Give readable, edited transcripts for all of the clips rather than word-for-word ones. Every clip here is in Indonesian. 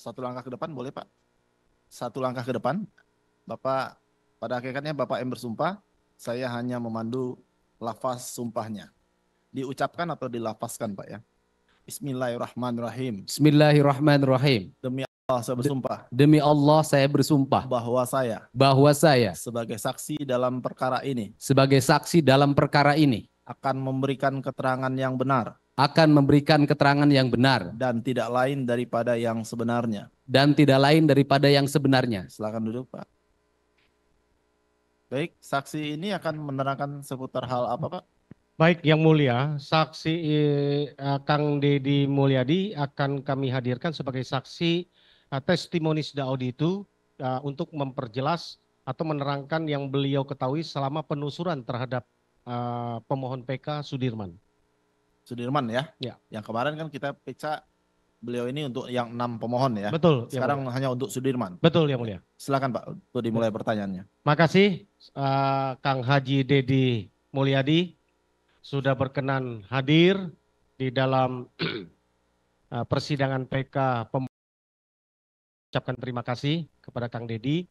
Satu langkah ke depan boleh Pak? Satu langkah ke depan. Bapak, pada hakikatnya Bapak yang bersumpah, saya hanya memandu lafaz sumpahnya. Diucapkan atau dilafazkan Pak ya? Bismillahirrahmanirrahim. Bismillahirrahmanirrahim. Demi Allah saya bersumpah. Demi Allah saya bersumpah bahwa saya sebagai saksi dalam perkara ini akan memberikan keterangan yang benar dan tidak lain daripada yang sebenarnya. Silakan duduk Pak. Baik, saksi ini akan menerangkan seputar hal apa Pak? Baik, Yang Mulia, saksi Kang Deddy Mulyadi akan kami hadirkan sebagai saksi testimonis Daudi itu untuk memperjelas atau menerangkan yang beliau ketahui selama penelusuran terhadap pemohon PK Sudirman. Sudirman ya? Ya. Yang kemarin kan kita periksa beliau ini untuk yang 6 pemohon ya? Betul. Sekarang hanya untuk Sudirman. Betul, Yang Mulia. Silakan Pak, untuk dimulai pertanyaannya. Makasih Kang Haji Deddy Mulyadi sudah berkenan hadir di dalam persidangan PK. Ucapkan terima kasih kepada Kang Deddy.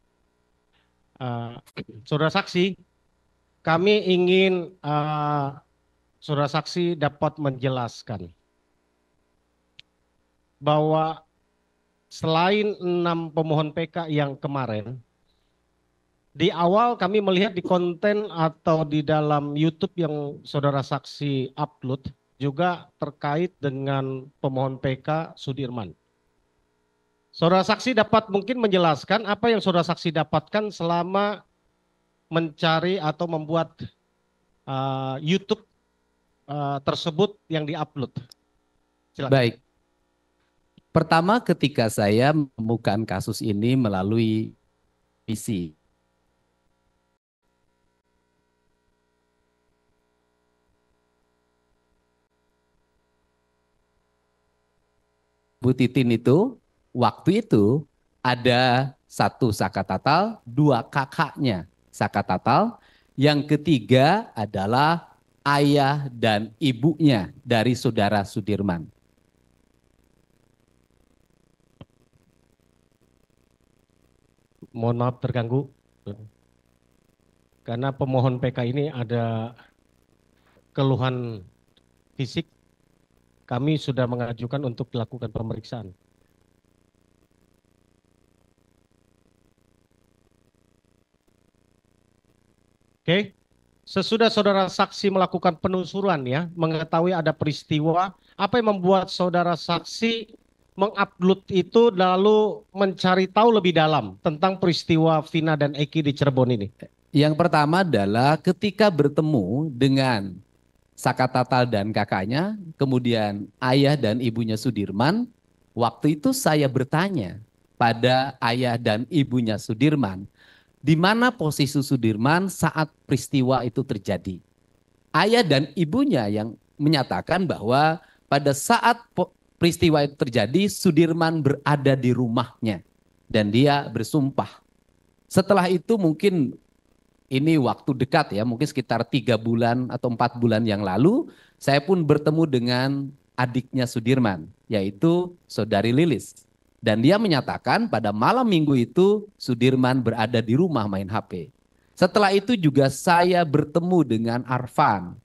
Saudara saksi, kami ingin saudara saksi dapat menjelaskan bahwa selain 6 pemohon PK yang kemarin, di awal kami melihat di konten atau di dalam YouTube yang saudara saksi upload juga terkait dengan pemohon PK Sudirman. Saudara saksi dapat mungkin menjelaskan apa yang saudara saksi dapatkan selama mencari atau membuat YouTube tersebut yang diupload. Silakan. Baik. Pertama ketika saya menemukan kasus ini melalui PC. Bu Titin itu, waktu itu ada 1 Saka Tatal, 2 kakaknya Saka Tatal, yang ketiga adalah ayah dan ibunya dari saudara Sudirman. Mohon maaf terganggu, karena pemohon PK ini ada keluhan fisik. Kami sudah mengajukan untuk dilakukan pemeriksaan. Oke, sesudah saudara saksi melakukan penelusuran ya, mengetahui ada peristiwa, apa yang membuat saudara saksi mengupload itu lalu mencari tahu lebih dalam tentang peristiwa Vina dan Eki di Cirebon ini? Yang pertama adalah ketika bertemu dengan Saka Tatal dan kakaknya, kemudian ayah dan ibunya Sudirman, waktu itu saya bertanya pada ayah dan ibunya Sudirman, di mana posisi Sudirman saat peristiwa itu terjadi. Ayah dan ibunya yang menyatakan bahwa pada saat peristiwa itu terjadi, Sudirman berada di rumahnya dan dia bersumpah. Setelah itu mungkin ini waktu dekat ya, mungkin sekitar 3 bulan atau 4 bulan yang lalu, saya pun bertemu dengan adiknya Sudirman, yaitu saudari Lilis. Dan dia menyatakan pada malam minggu itu Sudirman berada di rumah main HP. Setelah itu juga saya bertemu dengan Arfan,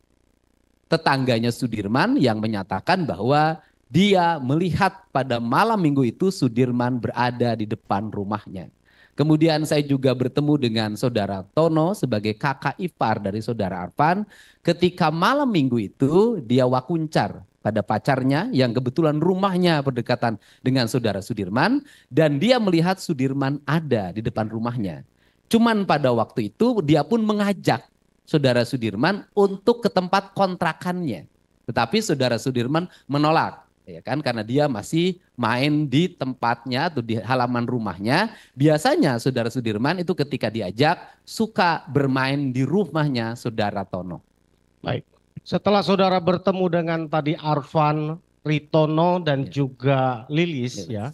tetangganya Sudirman, yang menyatakan bahwa dia melihat pada malam minggu itu Sudirman berada di depan rumahnya. Kemudian saya juga bertemu dengan saudara Tono sebagai kakak ipar dari saudara Arfan. Ketika malam minggu itu dia wakuncar pada pacarnya yang kebetulan rumahnya berdekatan dengan saudara Sudirman. Dan dia melihat Sudirman ada di depan rumahnya. Cuman pada waktu itu dia pun mengajak saudara Sudirman untuk ke tempat kontrakannya. Tetapi saudara Sudirman menolak. Ya kan, karena dia masih main di tempatnya atau di halaman rumahnya. Biasanya saudara Sudirman itu ketika diajak suka bermain di rumahnya saudara Tono. Baik, setelah saudara bertemu dengan tadi Arfan, Ritono dan juga Lilis ya,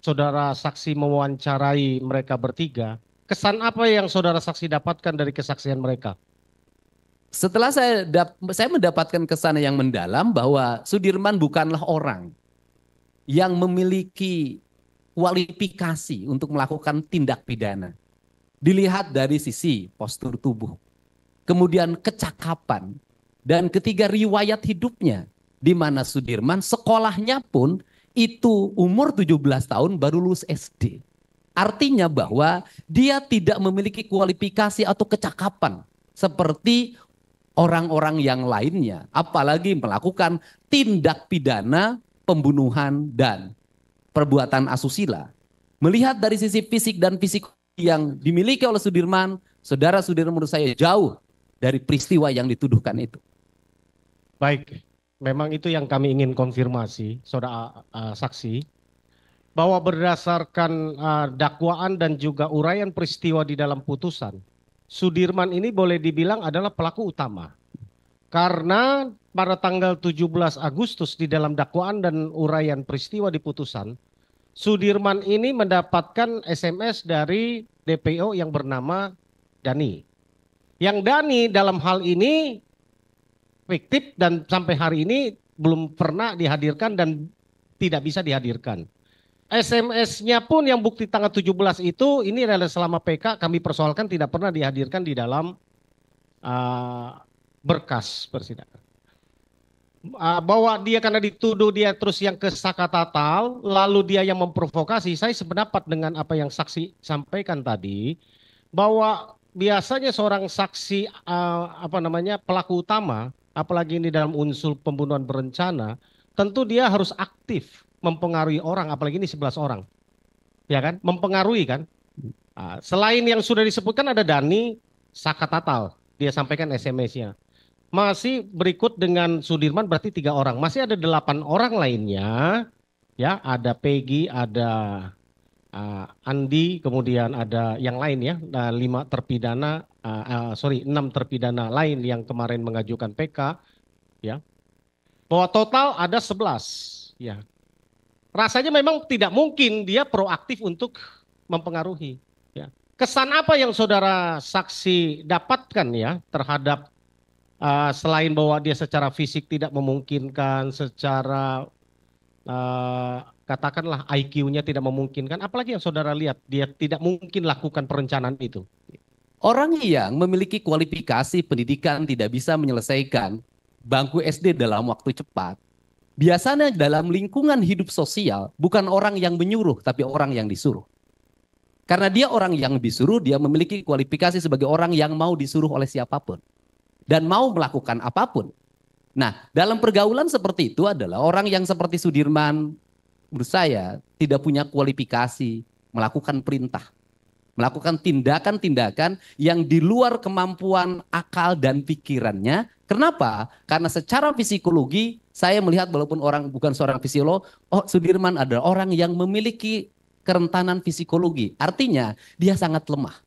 saudara saksi mewawancarai mereka bertiga. Kesan apa yang saudara saksi dapatkan dari kesaksian mereka? Setelah saya mendapatkan kesan yang mendalam bahwa Sudirman bukanlah orang. yang memiliki kualifikasi untuk melakukan tindak pidana. Dilihat dari sisi postur tubuh, kemudian kecakapan, dan ketiga riwayat hidupnya, di mana Sudirman sekolahnya pun itu umur 17 tahun baru lulus SD. Artinya bahwa dia tidak memiliki kualifikasi atau kecakapan seperti orang-orang yang lainnya, apalagi melakukan tindak pidana pembunuhan dan perbuatan asusila. Melihat dari sisi fisik dan fisik yang dimiliki oleh Sudirman, saudara Sudirman menurut saya jauh dari peristiwa yang dituduhkan itu. Baik, memang itu yang kami ingin konfirmasi, saudara saksi, bahwa berdasarkan dakwaan dan juga uraian peristiwa di dalam putusan, Sudirman ini boleh dibilang adalah pelaku utama. Karena pada tanggal 17 Agustus di dalam dakwaan dan uraian peristiwa di putusan, Sudirman ini mendapatkan SMS dari DPO yang bernama Dani. Yang Dani dalam hal ini fiktif dan sampai hari ini belum pernah dihadirkan dan tidak bisa dihadirkan. SMS-nya pun yang bukti tanggal 17 itu ini adalah selama PK kami persoalkan tidak pernah dihadirkan di dalam berkas persidangan. Bahwa dia karena dituduh dia terus yang ke Sakatatal, lalu dia yang memprovokasi. Saya sependapat dengan apa yang saksi sampaikan tadi, bahwa biasanya seorang saksi pelaku utama, apalagi ini dalam unsur pembunuhan berencana, tentu dia harus aktif mempengaruhi orang, apalagi ini 11 orang. Ya kan? Mempengaruhi kan? Selain yang sudah disebutkan ada Dani, Sakatatal, dia sampaikan SMS-nya. Masih berikut dengan Sudirman berarti 3 orang. Masih ada 8 orang lainnya. Ya, ada Peggy, ada Andi, kemudian ada yang lain ya, 6 terpidana lain yang kemarin mengajukan PK, ya. Bahwa total ada 11, ya. Rasanya memang tidak mungkin dia proaktif untuk mempengaruhi, ya. Kesan apa yang saudara saksi dapatkan ya terhadap selain bahwa dia secara fisik tidak memungkinkan, secara katakanlah IQ-nya tidak memungkinkan, apalagi yang saudara lihat dia tidak mungkin lakukan perencanaan itu? Orang yang memiliki kualifikasi pendidikan tidak bisa menyelesaikan bangku SD dalam waktu cepat. Biasanya dalam lingkungan hidup sosial bukan orang yang menyuruh tapi orang yang disuruh. Karena dia orang yang disuruh, dia memiliki kualifikasi sebagai orang yang mau disuruh oleh siapapun. Dan mau melakukan apapun. Nah, dalam pergaulan seperti itu adalah orang yang seperti Sudirman, menurut saya tidak punya kualifikasi melakukan perintah. Melakukan tindakan-tindakan yang di luar kemampuan akal dan pikirannya. Kenapa? Karena secara psikologi saya melihat walaupun orang bukan seorang fisiolog, Sudirman adalah orang yang memiliki kerentanan psikologi. Artinya dia sangat lemah.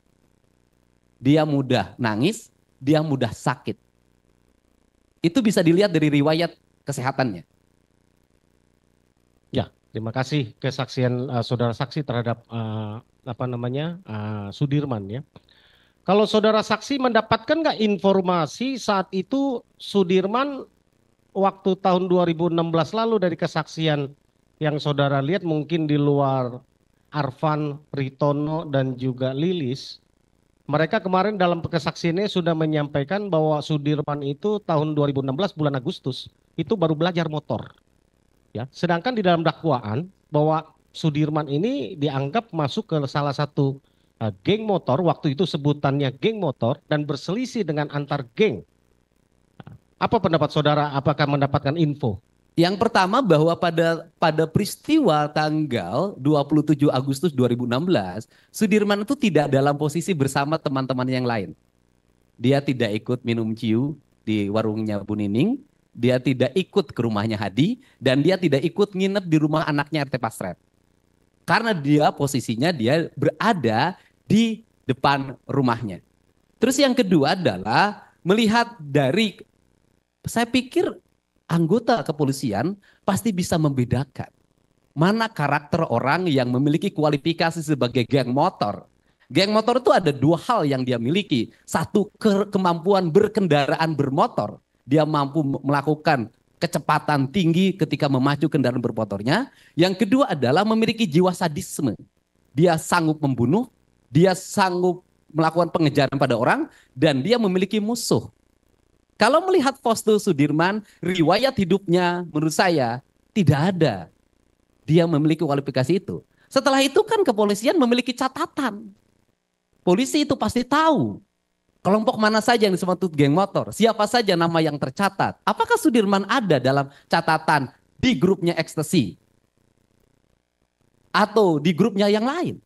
Dia mudah nangis, dia mudah sakit. Itu bisa dilihat dari riwayat kesehatannya. Ya, terima kasih kesaksian saudara saksi terhadap Sudirman ya. Kalau saudara saksi mendapatkan nggak informasi saat itu Sudirman waktu tahun 2016 lalu dari kesaksian yang saudara lihat mungkin di luar Arfan, Ritono dan juga Lilis, mereka kemarin dalam kesaksiannya sudah menyampaikan bahwa Sudirman itu tahun 2016 bulan Agustus itu baru belajar motor. Ya, sedangkan di dalam dakwaan bahwa Sudirman ini dianggap masuk ke salah satu geng motor, waktu itu sebutannya geng motor dan berselisih dengan antar geng. Apa pendapat saudara? Apakah mendapatkan info? Yang pertama bahwa pada peristiwa tanggal 27 Agustus 2016, Sudirman itu tidak dalam posisi bersama teman-teman yang lain. Dia tidak ikut minum ciu di warungnya Bu Nining, dia tidak ikut ke rumahnya Hadi, dan dia tidak ikut nginep di rumah anaknya RT Pasret. Karena dia posisinya dia berada di depan rumahnya. Terus yang kedua adalah melihat dari, saya pikir anggota kepolisian pasti bisa membedakan mana karakter orang yang memiliki kualifikasi sebagai geng motor. Geng motor itu ada 2 hal yang dia miliki. Satu, kemampuan berkendaraan bermotor. Dia mampu melakukan kecepatan tinggi ketika memacu kendaraan bermotornya. Yang kedua adalah memiliki jiwa sadisme. Dia sanggup membunuh, dia sanggup melakukan pengejaran pada orang, dan dia memiliki musuh. Kalau melihat foto Sudirman, riwayat hidupnya menurut saya tidak ada dia memiliki kualifikasi itu. Setelah itu kan kepolisian memiliki catatan. Polisi itu pasti tahu kelompok mana saja yang disebut geng motor, siapa saja nama yang tercatat. Apakah Sudirman ada dalam catatan di grupnya ekstasi? Atau di grupnya yang lain?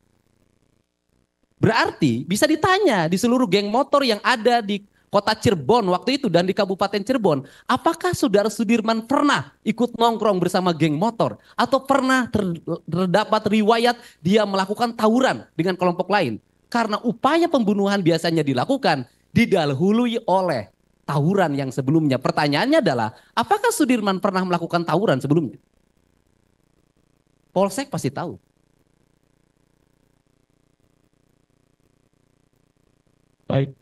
Berarti bisa ditanya di seluruh geng motor yang ada di kota Cirebon waktu itu dan di Kabupaten Cirebon, apakah saudara Sudirman pernah ikut nongkrong bersama geng motor? Atau pernah terdapat riwayat dia melakukan tawuran dengan kelompok lain? Karena upaya pembunuhan biasanya dilakukan didahului oleh tawuran yang sebelumnya. Pertanyaannya adalah, apakah Sudirman pernah melakukan tawuran sebelumnya? Polsek pasti tahu. Baik.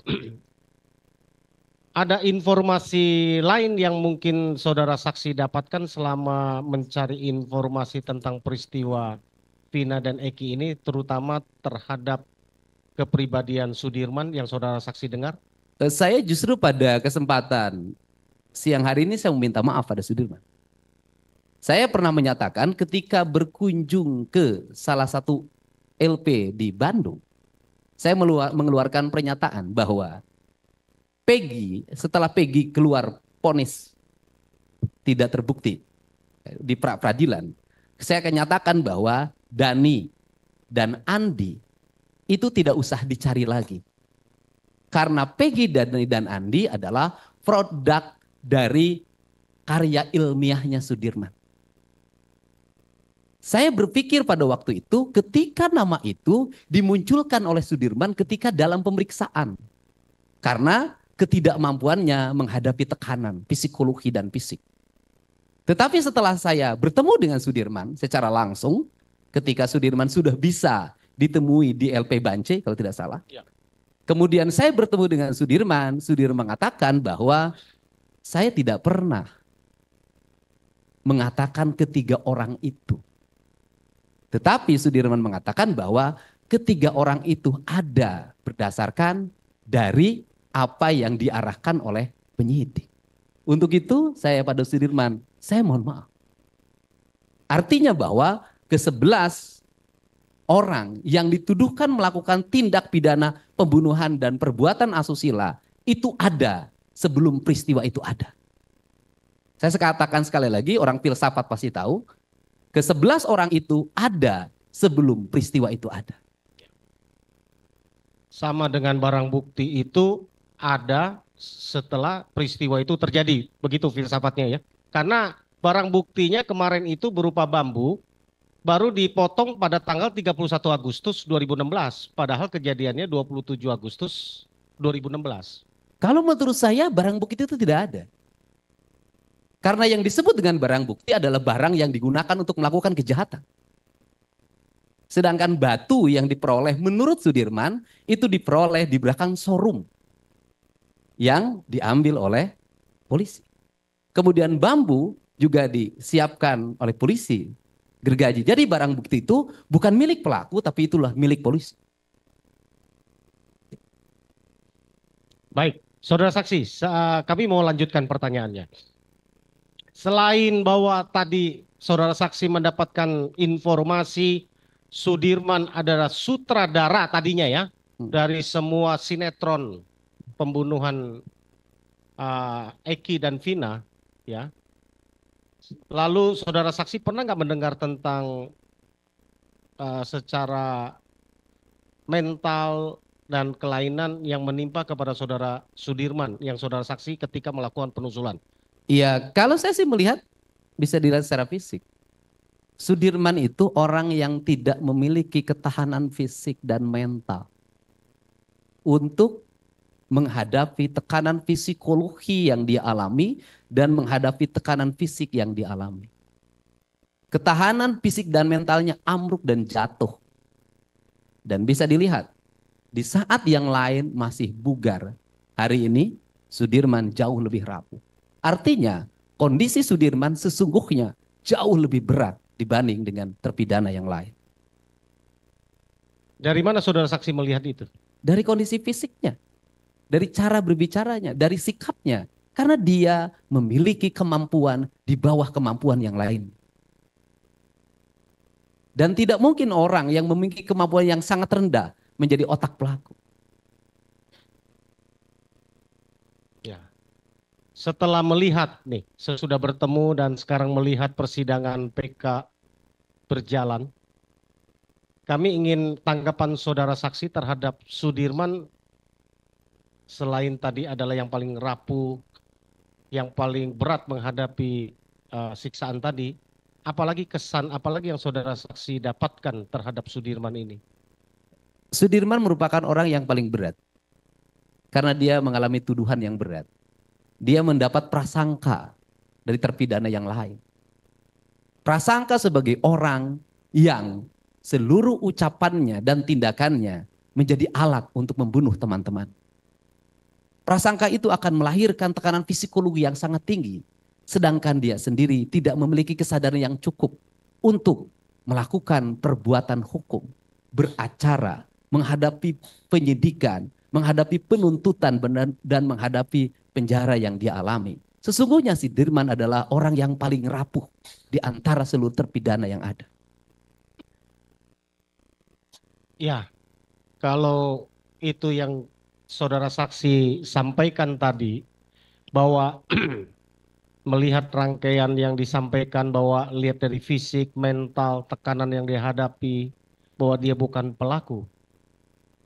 Ada informasi lain yang mungkin saudara saksi dapatkan selama mencari informasi tentang peristiwa Vina dan Eki ini, terutama terhadap kepribadian Sudirman yang saudara saksi dengar? Saya justru pada kesempatan siang hari ini saya meminta maaf pada Sudirman. Saya pernah menyatakan ketika berkunjung ke salah satu LP di Bandung, saya mengeluarkan pernyataan bahwa Peggy, setelah Peggy keluar vonis tidak terbukti di pra-peradilan, saya akan nyatakan bahwa Dani dan Andi itu tidak usah dicari lagi. Karena Peggy, Dani, dan Andi adalah produk dari karya ilmiahnya Sudirman. Saya berpikir pada waktu itu ketika nama itu dimunculkan oleh Sudirman ketika dalam pemeriksaan. Karena ketidakmampuannya menghadapi tekanan psikologi dan fisik. Tetapi setelah saya bertemu dengan Sudirman secara langsung, ketika Sudirman sudah bisa ditemui di LP Bance kalau tidak salah. Ya. Kemudian saya bertemu dengan Sudirman mengatakan bahwa saya tidak pernah mengatakan ketiga orang itu. Tetapi Sudirman mengatakan bahwa ketiga orang itu ada berdasarkan dari apa yang diarahkan oleh penyidik. Untuk itu saya pada Sudirman, saya mohon maaf. Artinya bahwa ke-11 orang yang dituduhkan melakukan tindak pidana pembunuhan dan perbuatan asusila itu ada sebelum peristiwa itu ada. Saya katakan sekali lagi, orang filsafat pasti tahu, ke-11 orang itu ada sebelum peristiwa itu ada. Sama dengan barang bukti itu ada setelah peristiwa itu terjadi, begitu filsafatnya ya. Karena barang buktinya kemarin itu berupa bambu, baru dipotong pada tanggal 31 Agustus 2016, padahal kejadiannya 27 Agustus 2016. Kalau menurut saya barang bukti itu tidak ada. Karena yang disebut dengan barang bukti adalah barang yang digunakan untuk melakukan kejahatan. Sedangkan batu yang diperoleh menurut Sudirman itu diperoleh di belakang showroom yang diambil oleh polisi. Kemudian bambu juga disiapkan oleh polisi gergaji. Jadi barang bukti itu bukan milik pelaku tapi itulah milik polisi. Baik, saudara saksi, kami mau lanjutkan pertanyaannya. Selain bahwa tadi saudara saksi mendapatkan informasi Sudirman adalah sutradara tadinya ya, dari semua sinetron pembunuhan Eki dan Vina ya. Lalu saudara saksi pernah nggak mendengar tentang secara mental dan kelainan yang menimpa kepada saudara Sudirman yang saudara saksi ketika melakukan penusulan? Iya, kalau saya sih melihat bisa dilihat secara fisik. Sudirman itu orang yang tidak memiliki ketahanan fisik dan mental untuk menghadapi tekanan psikologi yang dia alami dan menghadapi tekanan fisik yang dialami. Ketahanan fisik dan mentalnya ambruk dan jatuh. Dan bisa dilihat, di saat yang lain masih bugar, hari ini Sudirman jauh lebih rapuh. Artinya kondisi Sudirman sesungguhnya jauh lebih berat dibanding dengan terpidana yang lain. Dari mana saudara saksi melihat itu? Dari kondisi fisiknya, dari cara berbicaranya, dari sikapnya. Karena dia memiliki kemampuan di bawah kemampuan yang lain. Dan tidak mungkin orang yang memiliki kemampuan yang sangat rendah menjadi otak pelaku. Ya. Setelah melihat nih, sesudah bertemu dan sekarang melihat persidangan PK berjalan, kami ingin tanggapan saudara saksi terhadap Sudirman selain tadi adalah yang paling rapuh, yang paling berat menghadapi siksaan tadi, apalagi kesan, apalagi yang saudara saksi dapatkan terhadap Sudirman ini? Sudirman merupakan orang yang paling berat. Karena dia mengalami tuduhan yang berat. Dia mendapat prasangka dari terpidana yang lain. Prasangka sebagai orang yang seluruh ucapannya dan tindakannya menjadi alat untuk membunuh teman-teman. Prasangka itu akan melahirkan tekanan psikologi yang sangat tinggi. Sedangkan dia sendiri tidak memiliki kesadaran yang cukup untuk melakukan perbuatan hukum, beracara, menghadapi penyidikan, menghadapi penuntutan dan menghadapi penjara yang dia alami. Sesungguhnya Sudirman adalah orang yang paling rapuh di antara seluruh terpidana yang ada. Ya, kalau itu yang saudara saksi sampaikan tadi, bahwa melihat rangkaian yang disampaikan, bahwa lihat dari fisik, mental, tekanan yang dihadapi, bahwa dia bukan pelaku.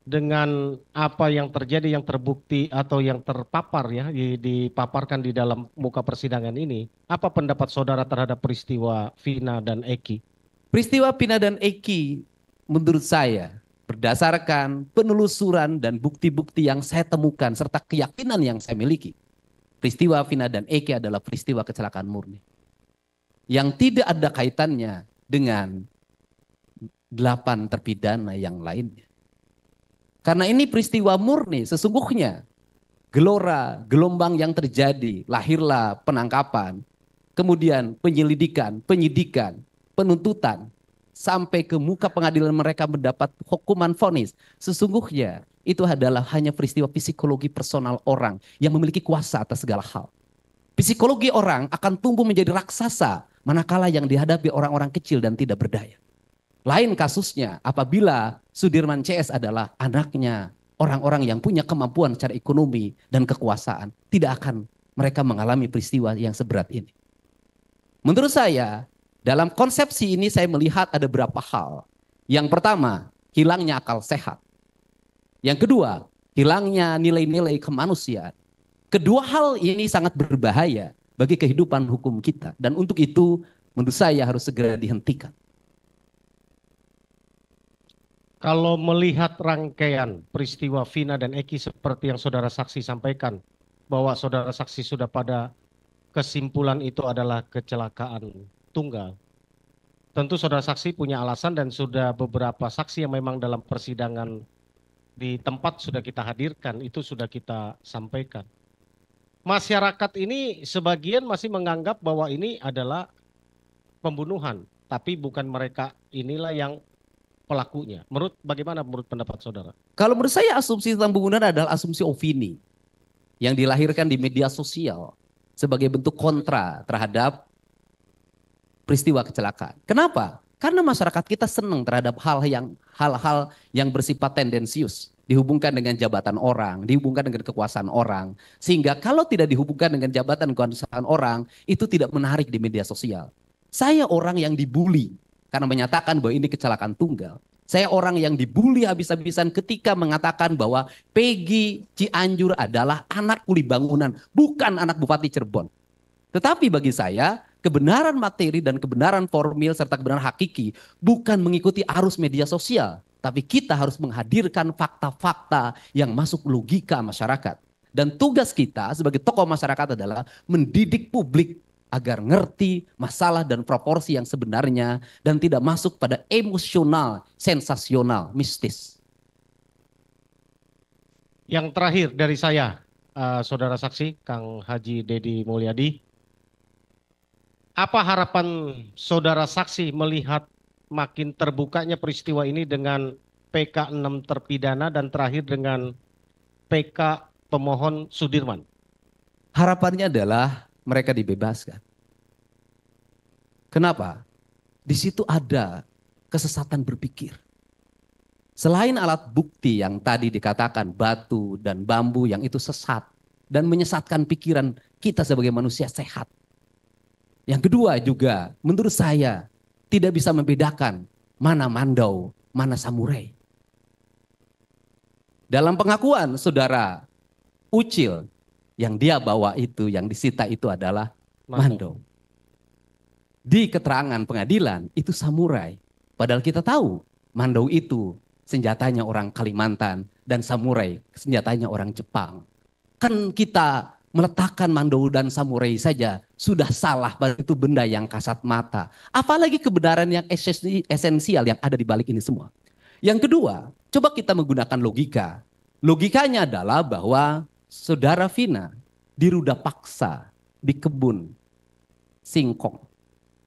Dengan apa yang terjadi, yang terbukti atau yang terpapar ya, dipaparkan di dalam muka persidangan ini, apa pendapat saudara terhadap peristiwa Vina dan Eki? Peristiwa Vina dan Eki menurut saya berdasarkan penelusuran dan bukti-bukti yang saya temukan serta keyakinan yang saya miliki, peristiwa Vina dan Eki adalah peristiwa kecelakaan murni yang tidak ada kaitannya dengan 8 terpidana yang lainnya. Karena ini peristiwa murni, sesungguhnya gelora, gelombang yang terjadi, lahirlah penangkapan, kemudian penyelidikan, penyidikan, penuntutan, sampai ke muka pengadilan mereka mendapat hukuman vonis. Sesungguhnya itu adalah hanya peristiwa psikologi personal orang yang memiliki kuasa atas segala hal. Psikologi orang akan tumbuh menjadi raksasa manakala yang dihadapi orang-orang kecil dan tidak berdaya. Lain kasusnya apabila Sudirman CS adalah anaknya orang-orang yang punya kemampuan secara ekonomi dan kekuasaan. Tidak akan mereka mengalami peristiwa yang seberat ini. Menurut saya, dalam konsepsi ini saya melihat ada beberapa hal. Yang pertama, hilangnya akal sehat. Yang kedua, hilangnya nilai-nilai kemanusiaan. Kedua hal ini sangat berbahaya bagi kehidupan hukum kita. Dan untuk itu menurut saya harus segera dihentikan. Kalau melihat rangkaian peristiwa Vina dan Eki seperti yang saudara saksi sampaikan, bahwa saudara saksi sudah pada kesimpulan itu adalah kecelakaan tunggal. Tentu saudara saksi punya alasan dan sudah beberapa saksi yang memang dalam persidangan di tempat sudah kita hadirkan, itu sudah kita sampaikan. Masyarakat ini sebagian masih menganggap bahwa ini adalah pembunuhan, tapi bukan mereka inilah yang pelakunya. Bagaimana menurut pendapat saudara? Kalau menurut saya asumsi tentang pembunuhan adalah asumsi opini yang dilahirkan di media sosial sebagai bentuk kontra terhadap peristiwa kecelakaan. Kenapa? Karena masyarakat kita senang terhadap hal-hal yang bersifat tendensius, dihubungkan dengan jabatan orang, dihubungkan dengan kekuasaan orang, sehingga kalau tidak dihubungkan dengan jabatan kekuasaan orang, itu tidak menarik di media sosial. Saya orang yang dibully karena menyatakan bahwa ini kecelakaan tunggal. Saya orang yang dibully habis-habisan ketika mengatakan bahwa Peggy Cianjur adalah anak kuli bangunan, bukan anak Bupati Cirebon. Tetapi bagi saya, kebenaran materi dan kebenaran formil serta kebenaran hakiki bukan mengikuti arus media sosial. Tapi kita harus menghadirkan fakta-fakta yang masuk logika masyarakat. Dan tugas kita sebagai tokoh masyarakat adalah mendidik publik agar ngerti masalah dan proporsi yang sebenarnya dan tidak masuk pada emosional, sensasional, mistis. Yang terakhir dari saya, saudara saksi, Kang Haji Dedi Mulyadi, Apa harapan saudara saksi melihat makin terbukanya peristiwa ini dengan PK 6 terpidana dan terakhir dengan PK pemohon Sudirman? Harapannya adalah mereka dibebaskan. Kenapa? Di situ ada kesesatan berpikir. Selain alat bukti yang tadi dikatakan batu dan bambu yang itu sesat dan menyesatkan pikiran kita sebagai manusia sehat. Yang kedua juga menurut saya tidak bisa membedakan mana mandau, mana samurai. Dalam pengakuan saudara Ucil yang dia bawa itu, yang disita itu adalah mandau. Di keterangan pengadilan itu samurai. Padahal kita tahu mandau itu senjatanya orang Kalimantan dan samurai senjatanya orang Jepang. Kan kita meletakkan mandau dan samurai saja sudah salah, itu benda yang kasat mata. Apalagi kebenaran yang esensial yang ada di balik ini semua. Yang kedua, coba kita menggunakan logika. Logikanya adalah bahwa saudara Vina diruda paksa di kebun singkong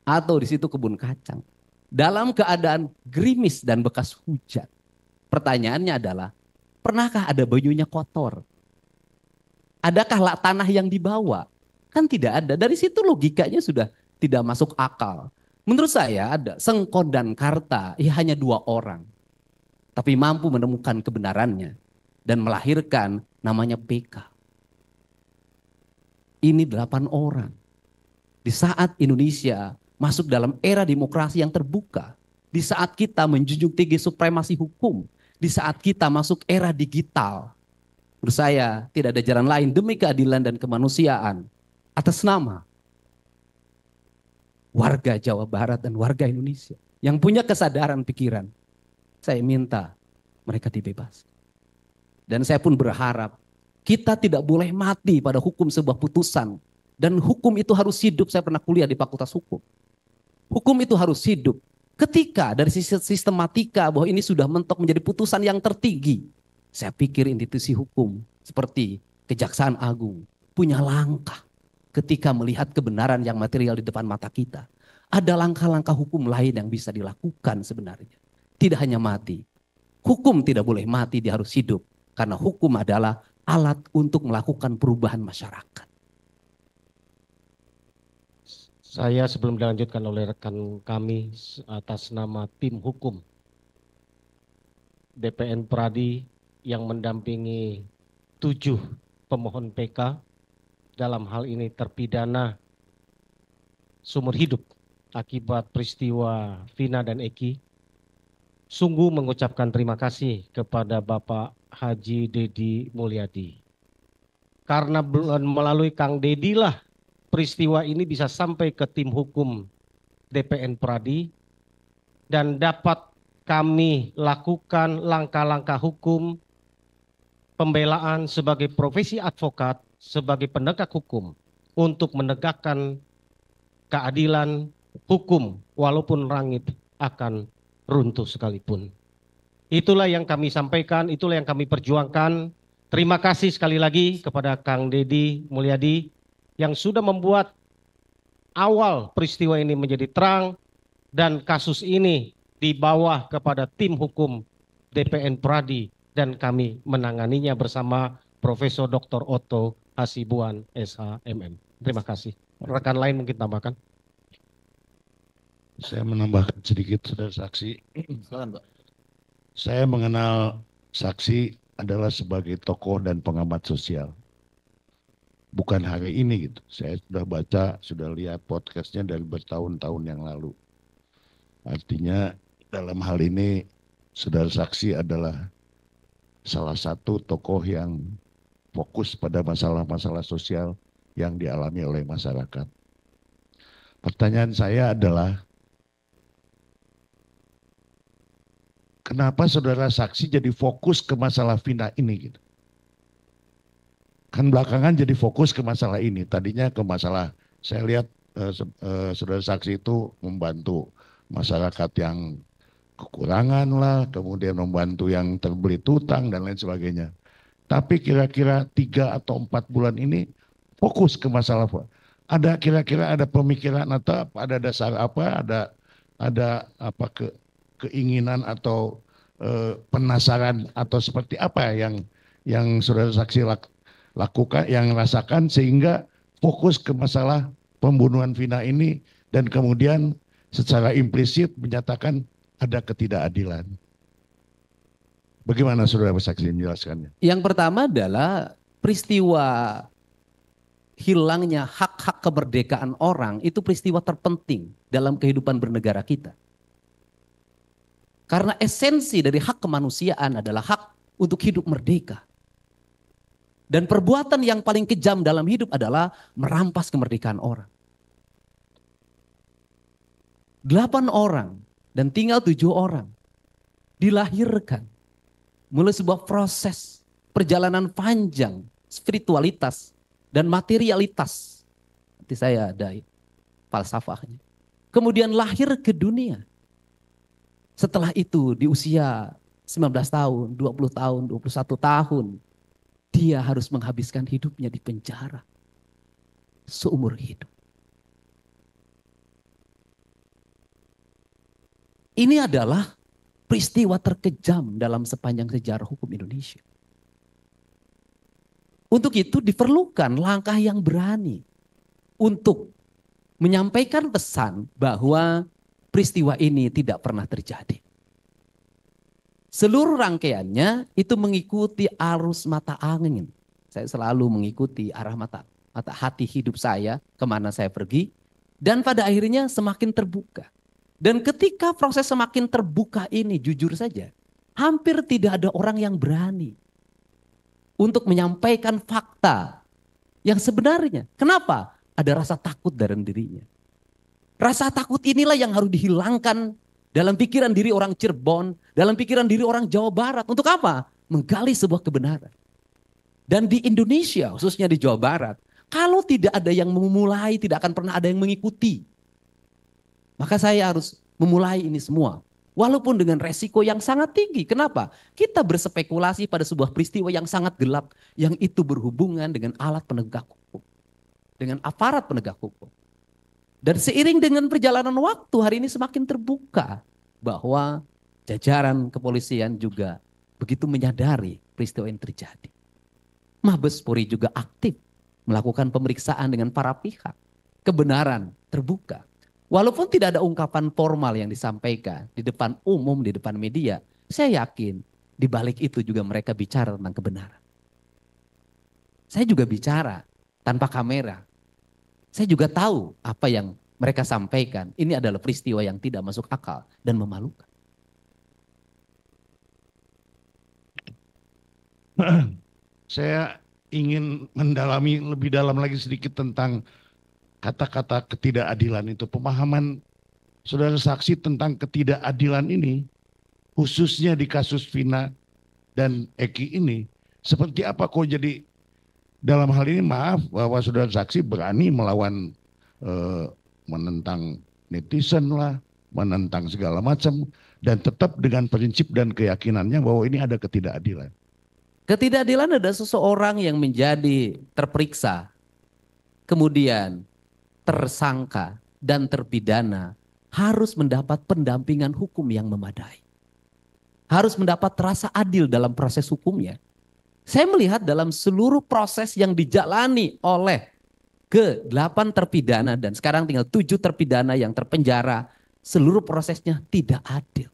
atau di situ kebun kacang dalam keadaan gerimis dan bekas hujan. Pertanyaannya adalah, pernahkah ada banyunya kotor? Adakah tanah yang dibawa? Kan tidak ada. Dari situ logikanya sudah tidak masuk akal. Menurut saya ada Sengkon dan Karta, ya hanya 2 orang. Tapi mampu menemukan kebenarannya dan melahirkan namanya PK. Ini 8 orang. Di saat Indonesia masuk dalam era demokrasi yang terbuka, di saat kita menjunjung tinggi supremasi hukum, di saat kita masuk era digital, menurut saya tidak ada jalan lain demi keadilan dan kemanusiaan atas nama warga Jawa Barat dan warga Indonesia yang punya kesadaran pikiran. Saya minta mereka dibebaskan. Dan saya pun berharap kita tidak boleh mati pada hukum sebuah putusan. Dan hukum itu harus hidup. Saya pernah kuliah di Fakultas Hukum. Hukum itu harus hidup. Ketika dari sisi sistematika bahwa ini sudah mentok menjadi putusan yang tertinggi, saya pikir institusi hukum seperti Kejaksaan Agung punya langkah ketika melihat kebenaran yang material di depan mata kita. Ada langkah-langkah hukum lain yang bisa dilakukan sebenarnya. Tidak hanya mati. Hukum tidak boleh mati, dia harus hidup. Karena hukum adalah alat untuk melakukan perubahan masyarakat. Saya sebelum dilanjutkan oleh rekan kami atas nama tim hukum DPN Pradi yang mendampingi 7 pemohon PK, dalam hal ini terpidana seumur hidup akibat peristiwa Vina dan Eki, sungguh mengucapkan terima kasih kepada Bapak Haji Dedi Mulyadi. Karena melalui Kang Dedi lah peristiwa ini bisa sampai ke tim hukum DPN Pradi dan dapat kami lakukan langkah-langkah hukum pembelaan sebagai profesi advokat, sebagai penegak hukum untuk menegakkan keadilan hukum walaupun langit akan runtuh sekalipun. Itulah yang kami sampaikan, itulah yang kami perjuangkan. Terima kasih sekali lagi kepada Kang Dedi Mulyadi yang sudah membuat awal peristiwa ini menjadi terang dan kasus ini dibawa kepada tim hukum DPN Pradi dan kami menanganinya bersama Profesor Dr. Otto Hasibuan SHMM. Terima kasih. Rekan lain mungkin tambahkan. Saya menambahkan sedikit, saudara saksi. Silakan, Pak. Saya mengenal saksi adalah sebagai tokoh dan pengamat sosial. Bukan hari ini gitu. Saya sudah baca, sudah lihat podcastnya dari bertahun-tahun yang lalu. Artinya dalam hal ini saudara saksi adalah salah satu tokoh yang fokus pada masalah-masalah sosial yang dialami oleh masyarakat. Pertanyaan saya adalah, kenapa saudara saksi jadi fokus ke masalah Vina ini gitu? Kan belakangan jadi fokus ke masalah ini. Tadinya ke masalah, saya lihat saudara saksi itu membantu masyarakat yang kekurangan lah, kemudian membantu yang terbelit hutang dan lain sebagainya. Tapi kira-kira 3 atau 4 bulan ini fokus ke masalah Ada kira-kira ada pemikiran atau ada dasar apa, ada apa keinginan atau penasaran atau seperti apa yang saudara saksi lakukan, yang rasakan sehingga fokus ke masalah pembunuhan Vina ini dan kemudian secara implisit menyatakan ada ketidakadilan. Bagaimana saudara saksi menjelaskannya? Yang pertama adalah peristiwa hilangnya hak-hak kemerdekaan orang itu peristiwa terpenting dalam kehidupan bernegara kita. Karena esensi dari hak kemanusiaan adalah hak untuk hidup merdeka. Dan perbuatan yang paling kejam dalam hidup adalah merampas kemerdekaan orang. 8 orang dan tinggal 7 orang dilahirkan mulai sebuah proses perjalanan panjang spiritualitas dan materialitas. Nanti saya ada falsafahnya. Kemudian lahir ke dunia. Setelah itu di usia 19 tahun, 20 tahun, 21 tahun. Dia harus menghabiskan hidupnya di penjara. Seumur hidup. Ini adalah peristiwa terkejam dalam sepanjang sejarah hukum Indonesia. Untuk itu diperlukan langkah yang berani untuk menyampaikan pesan bahwa peristiwa ini tidak pernah terjadi. Seluruh rangkaiannya itu mengikuti arus mata angin. Saya selalu mengikuti arah mata hati hidup saya, kemana saya pergi. Dan pada akhirnya semakin terbuka. Dan ketika proses semakin terbuka ini, jujur saja, hampir tidak ada orang yang berani untuk menyampaikan fakta yang sebenarnya. Kenapa? Ada rasa takut dalam dirinya. Rasa takut inilah yang harus dihilangkan dalam pikiran diri orang Cirebon, dalam pikiran diri orang Jawa Barat. Untuk apa? Menggali sebuah kebenaran. Dan di Indonesia, khususnya di Jawa Barat, kalau tidak ada yang memulai, tidak akan pernah ada yang mengikuti. Maka saya harus memulai ini semua. Walaupun dengan resiko yang sangat tinggi. Kenapa? Kita berspekulasi pada sebuah peristiwa yang sangat gelap. Yang itu berhubungan dengan alat penegak hukum. Dengan aparat penegak hukum. Dan seiring dengan perjalanan waktu hari ini semakin terbuka. Bahwa jajaran kepolisian juga begitu menyadari peristiwa yang terjadi. Mabes Polri juga aktif melakukan pemeriksaan dengan para pihak. Kebenaran terbuka. Walaupun tidak ada ungkapan formal yang disampaikan di depan umum, di depan media, saya yakin di balik itu juga mereka bicara tentang kebenaran. Saya juga bicara tanpa kamera. Saya juga tahu apa yang mereka sampaikan. Ini adalah peristiwa yang tidak masuk akal dan memalukan. Saya ingin mendalami lebih dalam lagi sedikit tentang kata-kata ketidakadilan itu. Pemahaman saudara saksi tentang ketidakadilan ini, khususnya di kasus Vina dan Eki ini, seperti apa kok jadi dalam hal ini maaf bahwa saudara saksi berani melawan menentang netizen lah, menentang segala macam, dan tetap dengan prinsip dan keyakinannya bahwa ini ada ketidakadilan. Ketidakadilan ada seseorang yang menjadi terperiksa, kemudian tersangka dan terpidana harus mendapat pendampingan hukum yang memadai. Harus mendapat rasa adil dalam proses hukumnya. Saya melihat dalam seluruh proses yang dijalani oleh ke-8 terpidana dan sekarang tinggal 7 terpidana yang terpenjara, seluruh prosesnya tidak adil.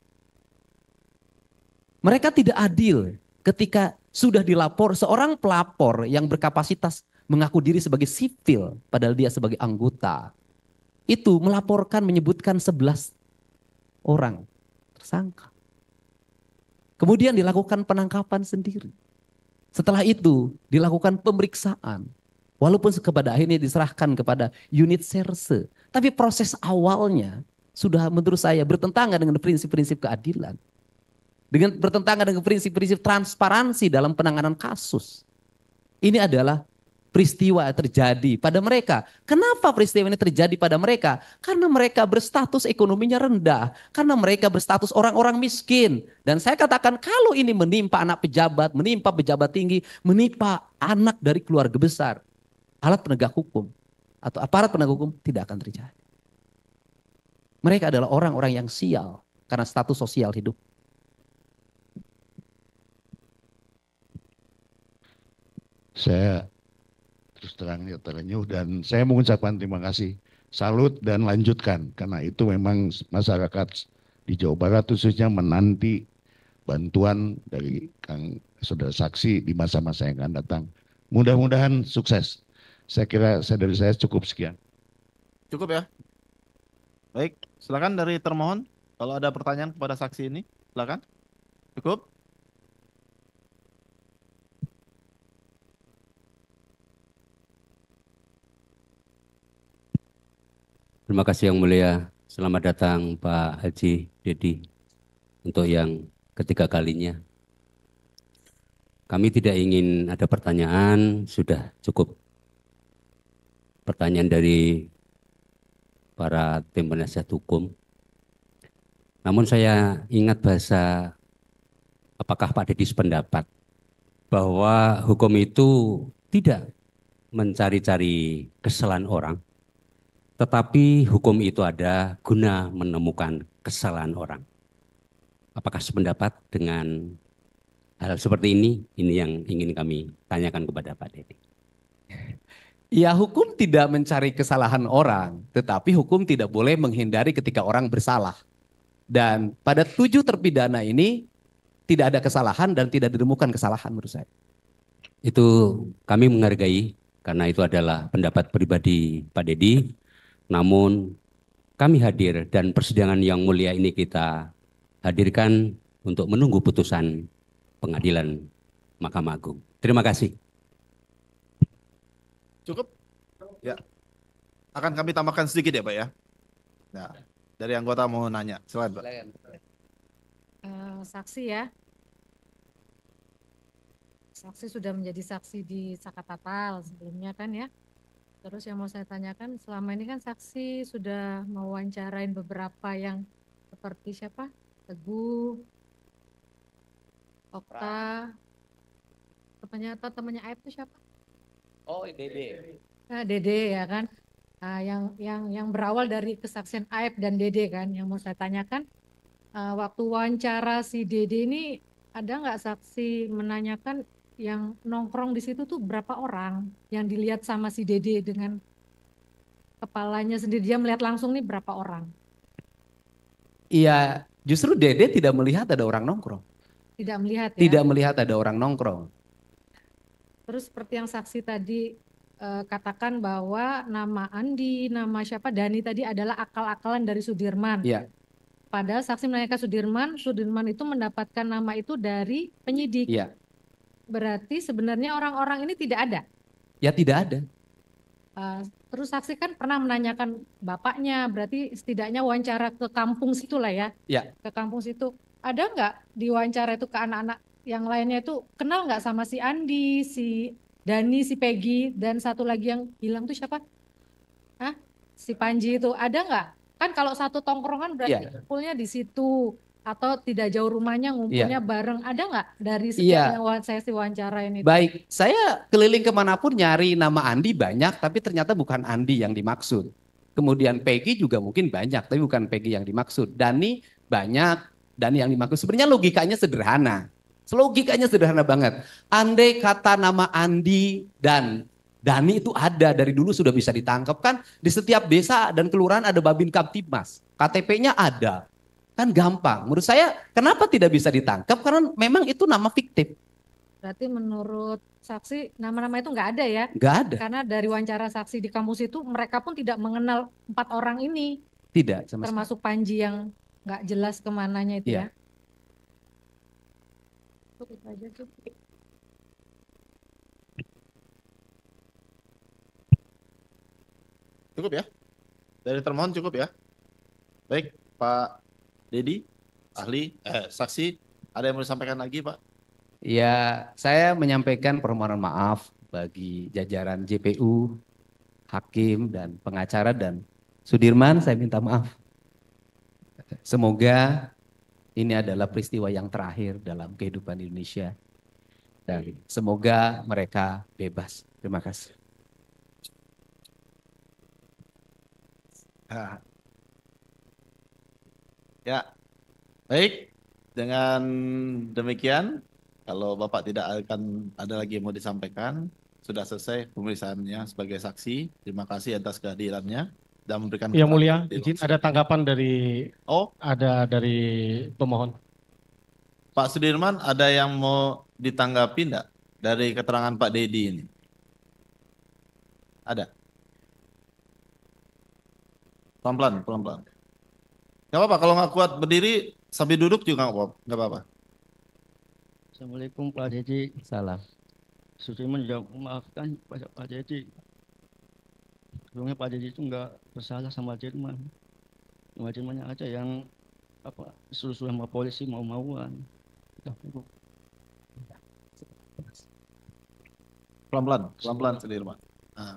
Mereka tidak adil ketika sudah dilapor seorang pelapor yang berkapasitas mengaku diri sebagai sipil padahal dia sebagai anggota. Itu melaporkan menyebutkan 11 orang tersangka. Kemudian dilakukan penangkapan sendiri. Setelah itu dilakukan pemeriksaan. Walaupun kepada akhirnya diserahkan kepada unit serse. Tapi proses awalnya sudah menurut saya bertentangan dengan prinsip-prinsip keadilan. Dengan bertentangan dengan prinsip-prinsip transparansi dalam penanganan kasus. Ini adalah peristiwa terjadi pada mereka. Kenapa peristiwa ini terjadi pada mereka? Karena mereka berstatus ekonominya rendah. Karena mereka berstatus orang-orang miskin. Dan saya katakan kalau ini menimpa anak pejabat, menimpa pejabat tinggi, menimpa anak dari keluarga besar. Alat penegak hukum. atau aparat penegak hukum tidak akan terjadi. Mereka adalah orang-orang yang sial karena status sosial hidup. Saya terus terang ya terenyuh dan saya mengucapkan terima kasih. Salut dan lanjutkan karena itu memang masyarakat di Jawa Barat khususnya menanti bantuan dari Kang Saudara Saksi di masa-masa yang akan datang. Mudah-mudahan sukses. Saya kira dari saya cukup sekian. Cukup ya? Baik, silakan dari termohon. Kalau ada pertanyaan kepada saksi ini, silakan. Cukup? Terima kasih Yang Mulia. Selamat datang Pak Haji Dedi untuk yang ketiga kalinya. Kami tidak ingin ada pertanyaan, sudah cukup pertanyaan dari para tim penasihat hukum. Namun saya ingat bahasa, apakah Pak Dedi sependapat bahwa hukum itu tidak mencari-cari kesalahan orang, tetapi hukum itu ada guna menemukan kesalahan orang. Apakah sependapat dengan hal seperti ini? Ini yang ingin kami tanyakan kepada Pak Dedi. Ya, hukum tidak mencari kesalahan orang, tetapi hukum tidak boleh menghindari ketika orang bersalah. Dan pada 7 terpidana ini tidak ada kesalahan dan tidak ditemukan kesalahan menurut saya. Itu kami menghargai karena itu adalah pendapat pribadi Pak Dedi. Namun kami hadir dan persidangan yang mulia ini kita hadirkan untuk menunggu putusan pengadilan Mahkamah Agung. Terima kasih. Cukup? Ya. Akan kami tambahkan sedikit ya Pak ya. Nah, dari anggota mau nanya. Silakan Pak. Saksi ya. Saksi sudah menjadi saksi di Sakatatal sebelumnya kan ya. Terus yang mau saya tanyakan, selama ini kan saksi sudah mewawancarain beberapa yang seperti siapa? Teguh, Okta, temannya Aib itu siapa? Oh, Dede. Dede ya kan. Yang berawal dari kesaksian Aib dan Dede kan. Yang mau saya tanyakan, waktu wawancara si Dede ini ada nggak saksi menanyakan yang nongkrong di situ tuh berapa orang yang dilihat sama si Dede dengan kepalanya sendiri, dia melihat langsung nih berapa orang? Iya, justru Dede tidak melihat ada orang nongkrong. Tidak melihat ya? Tidak melihat ada orang nongkrong. Terus seperti yang saksi tadi katakan bahwa nama Andi, nama siapa, Dani tadi adalah akal-akalan dari Sudirman. Iya. Padahal saksi menanyakan Sudirman itu mendapatkan nama itu dari penyidik. Iya. Berarti sebenarnya orang-orang ini tidak ada? Ya tidak ada. Terus saksi kan pernah menanyakan bapaknya, berarti setidaknya wawancara ke kampung situ lah ya? Ya. Ke kampung situ. Ada nggak di wawancara itu ke anak-anak yang lainnya itu kenal nggak sama si Andi, si Dani, si Peggy, dan satu lagi yang hilang tuh siapa? Hah? Si Panji itu ada nggak? Kan kalau satu tongkrongan berarti kumpulnya di situ atau tidak jauh rumahnya ngumpulnya bareng. Ada nggak dari sekian yang saya wawancara ini? Baik, saya keliling kemanapun nyari nama Andi banyak, tapi ternyata bukan Andi yang dimaksud. Kemudian Peggy juga mungkin banyak, tapi bukan Peggy yang dimaksud. Dani banyak, Dani yang dimaksud. Sebenarnya logikanya sederhana. Logikanya sederhana banget. Andai kata nama Andi dan Dani itu ada dari dulu sudah bisa ditangkap kan. Di setiap desa dan kelurahan ada Babin Kamtibmas. KTP-nya ada. Kan gampang. Menurut saya kenapa tidak bisa ditangkap? Karena memang itu nama fiktif. Berarti menurut saksi nama-nama itu nggak ada ya? Nggak ada. Karena dari wawancara saksi di kampus itu mereka pun tidak mengenal 4 orang ini. Tidak. Termasuk Panji yang nggak jelas kemananya itu ya. Cukup aja tuh. Cukup ya? Dari termohon cukup ya? Baik, Pak Dedi, ahli, saksi, ada yang mau disampaikan lagi Pak? Ya, saya menyampaikan permohonan maaf bagi jajaran JPU, hakim dan pengacara dan Sudirman, saya minta maaf. Semoga ini adalah peristiwa yang terakhir dalam kehidupan Indonesia. Dan semoga mereka bebas. Terima kasih. Ya, baik. Dengan demikian, kalau Bapak tidak akan ada lagi yang mau disampaikan, sudah selesai pemeriksaannya sebagai saksi. Terima kasih atas kehadirannya dan memberikan Yang mulia, keterangan di izin ruang ada sidang. tanggapan dari Oh, pemohon. Pak Sudirman, ada yang mau ditanggapi enggak dari keterangan Pak Dedi ini? Ada? Pelan-pelan, pelan-pelan. Nggak apa-apa, kalau nggak kuat berdiri, sambil duduk juga nggak apa-apa. Assalamualaikum Pak Dedi. Salam. Sudirman juga memaafkan Pak Dedi. Sebelumnya Pak Dedi itu nggak bersalah sama Dirman. Cuma Dirmannya aja yang suruh-suruh sama polisi mau-mauan. Pelan-pelan, pelan-pelan Sudirman. Nah.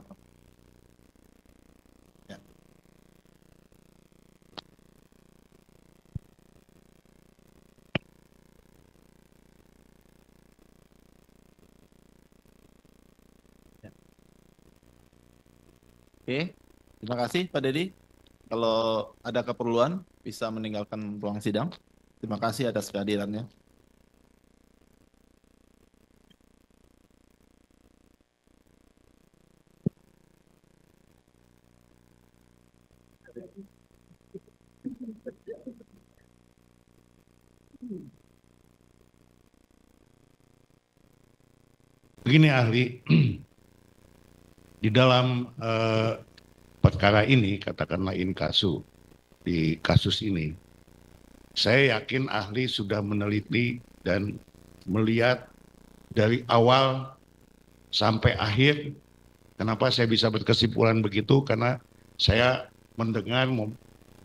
Ya. Ya. Oke, terima kasih Pak Dedi. Kalau ada keperluan bisa meninggalkan ruang sidang. Terima kasih atas kehadirannya. Begini ahli, di dalam perkara ini, katakanlah inkasu, di kasus ini, saya yakin ahli sudah meneliti dan melihat dari awal sampai akhir. Kenapa saya bisa berkesimpulan begitu? Karena saya mendengar,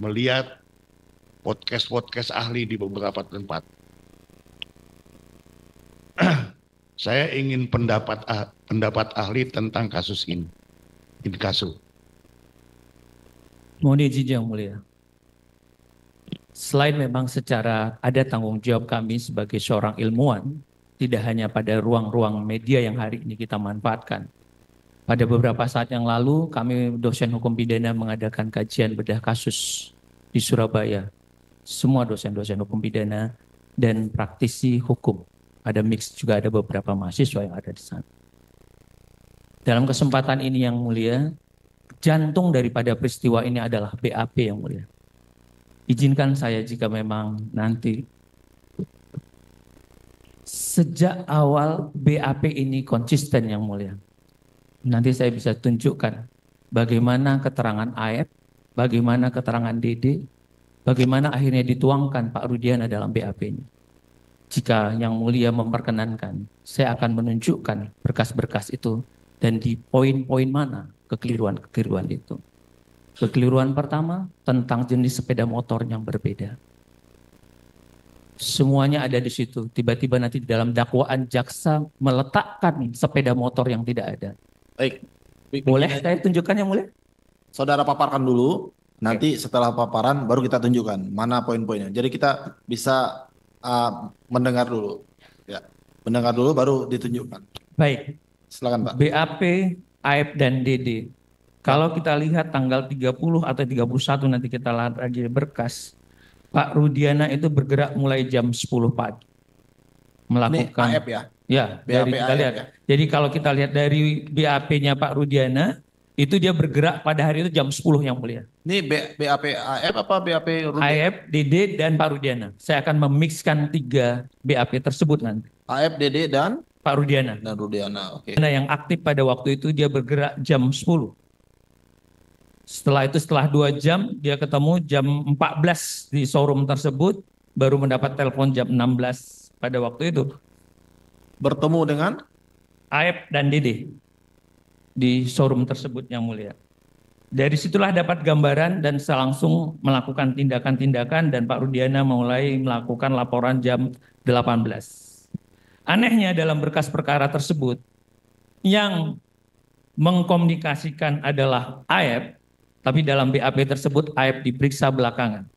melihat podcast-podcast ahli di beberapa tempat. Saya ingin pendapat ahli tentang kasus ini, inkasu. Mohon izin yang mulia. Selain memang secara ada tanggung jawab kami sebagai seorang ilmuwan, tidak hanya pada ruang-ruang media yang hari ini kita manfaatkan. Pada beberapa saat yang lalu, kami dosen hukum pidana mengadakan kajian bedah kasus di Surabaya. Semua dosen-dosen hukum pidana dan praktisi hukum. Ada mix juga, ada beberapa mahasiswa yang ada di sana. Dalam kesempatan ini yang mulia, jantung daripada peristiwa ini adalah BAP yang mulia. Izinkan saya jika memang nanti sejak awal BAP ini konsisten yang mulia. Nanti saya bisa tunjukkan bagaimana keterangan AF, bagaimana keterangan DD, bagaimana akhirnya dituangkan Pak Rudiana dalam BAP ini. Jika yang mulia memperkenankan, saya akan menunjukkan berkas-berkas itu dan di poin-poin mana kekeliruan-kekeliruan itu. Kekeliruan pertama tentang jenis sepeda motor yang berbeda. Semuanya ada di situ. Tiba-tiba nanti di dalam dakwaan jaksa meletakkan sepeda motor yang tidak ada. Baik. Boleh saya tunjukkan yang mulia? Saudara paparkan dulu, nanti setelah paparan baru kita tunjukkan mana poin-poinnya. Jadi kita bisa mendengar dulu. Ya, mendengar dulu baru ditunjukkan. Baik. Silakan Pak. BAP, AF dan DD. Kalau kita lihat tanggal 30 atau 31 nanti kita lihat lagi berkas. Pak Rudiana itu bergerak mulai jam 10 pagi. Melakukan Ini AF ya? Ya, dari BAP kita AF lihat. ya? Jadi kalau kita lihat dari BAP-nya Pak Rudiana, itu dia bergerak pada hari itu jam 10 yang mulia. Ini BAP AF apa BAP Rudiana? AF, DD, dan Pak Rudiana. Saya akan memixkan 3 BAP tersebut nanti. AF, DD, dan Pak Rudiana. Rudiana. Oke. Yang aktif pada waktu itu dia bergerak jam 10. Setelah itu setelah 2 jam dia ketemu jam 14 di showroom tersebut, baru mendapat telepon jam 16 pada waktu itu. Bertemu dengan AF dan DD di showroom tersebut yang mulia. Dari situlah dapat gambaran dan saya langsung melakukan tindakan-tindakan dan Pak Rudiana mulai melakukan laporan jam 18. Anehnya dalam berkas perkara tersebut yang mengkomunikasikan adalah AF, tapi dalam BAP tersebut AF diperiksa belakangan.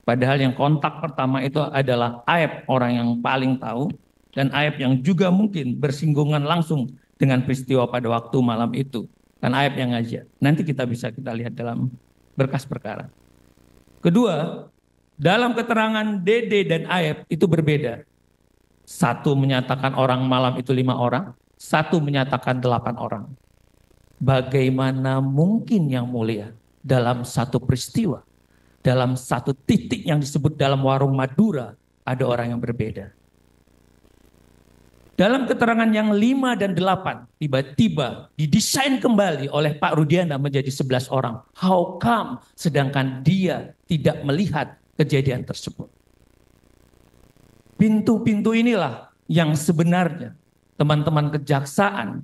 Padahal yang kontak pertama itu adalah AF, orang yang paling tahu, dan AF yang juga mungkin bersinggungan langsung dengan peristiwa pada waktu malam itu. Kan AF yang ngajak. Nanti kita bisa lihat dalam berkas perkara. Kedua, dalam keterangan Dede dan Aep itu berbeda. Satu menyatakan orang malam itu 5 orang, satu menyatakan 8 orang. Bagaimana mungkin yang mulia dalam satu peristiwa, dalam satu titik yang disebut dalam warung Madura ada orang yang berbeda. Dalam keterangan yang 5 dan 8 tiba-tiba didesain kembali oleh Pak Rudiana menjadi 11 orang. How come? Sedangkan dia tidak melihat kejadian tersebut. Pintu-pintu inilah yang sebenarnya teman-teman kejaksaan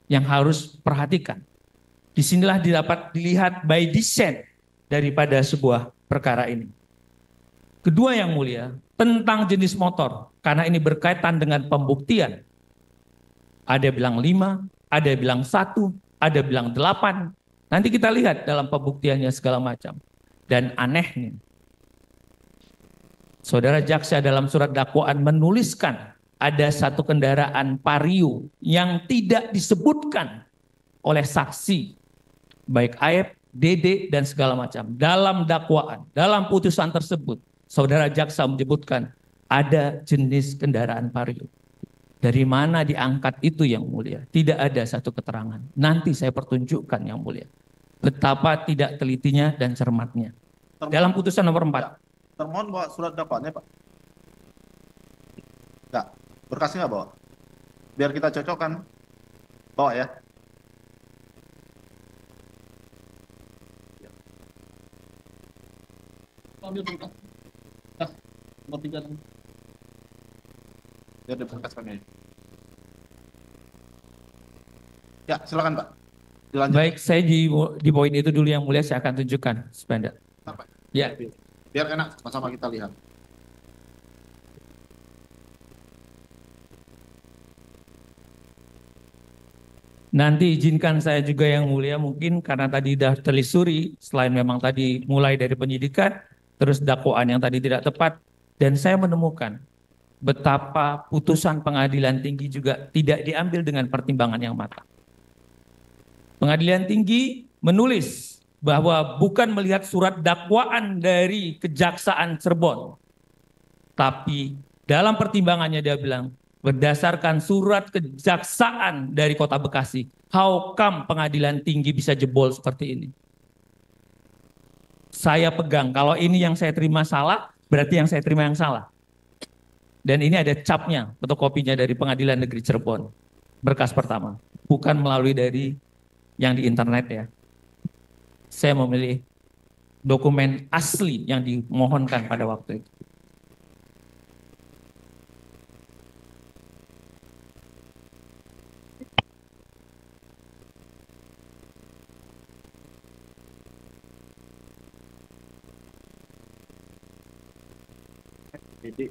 yang harus perhatikan. Disinilah dapat dilihat by design daripada sebuah perkara ini. Kedua yang mulia, tentang jenis motor. Karena ini berkaitan dengan pembuktian. Ada yang bilang 5, ada yang bilang 1, ada yang bilang 8. Nanti kita lihat dalam pembuktiannya segala macam. Dan anehnya, Saudara jaksa dalam surat dakwaan menuliskan ada satu kendaraan Vario yang tidak disebutkan oleh saksi. Baik Aep, Dede, dan segala macam. Dalam dakwaan, dalam putusan tersebut, saudara jaksa menyebutkan ada jenis kendaraan Vario. Dari mana diangkat itu yang mulia? Tidak ada satu keterangan. Nanti saya pertunjukkan yang mulia. Betapa tidak telitinya dan cermatnya. Dalam putusan nomor 4. Termohon bawa surat dakwaannya, Pak. Enggak, berkasnya nggak bawa. Biar kita cocokkan. Bawa ya. Ambil berkas. Nomor 3. Biar diberkaskan ya. Ya, silakan Pak. Dilanjut. Baik, saya di poin itu dulu yang mulia saya akan tunjukkan. Sepeda. Apa? Ya. Biar enak sama-sama kita lihat. Nanti izinkan saya juga yang mulia mungkin karena tadi sudah telisuri selain memang tadi mulai dari penyidikan terus dakwaan yang tadi tidak tepat dan saya menemukan betapa putusan pengadilan tinggi juga tidak diambil dengan pertimbangan yang matang. Pengadilan tinggi menulis bahwa bukan melihat surat dakwaan dari Kejaksaan Cirebon, tapi dalam pertimbangannya dia bilang berdasarkan surat kejaksaan dari Kota Bekasi, how come pengadilan tinggi bisa jebol seperti ini? Saya pegang, kalau ini yang saya terima salah, berarti yang saya terima yang salah. Dan ini ada capnya, fotokopinya dari Pengadilan Negeri Cirebon. Berkas pertama, bukan melalui dari yang di internet ya. Saya memilih dokumen asli yang dimohonkan pada waktu itu. Jadi,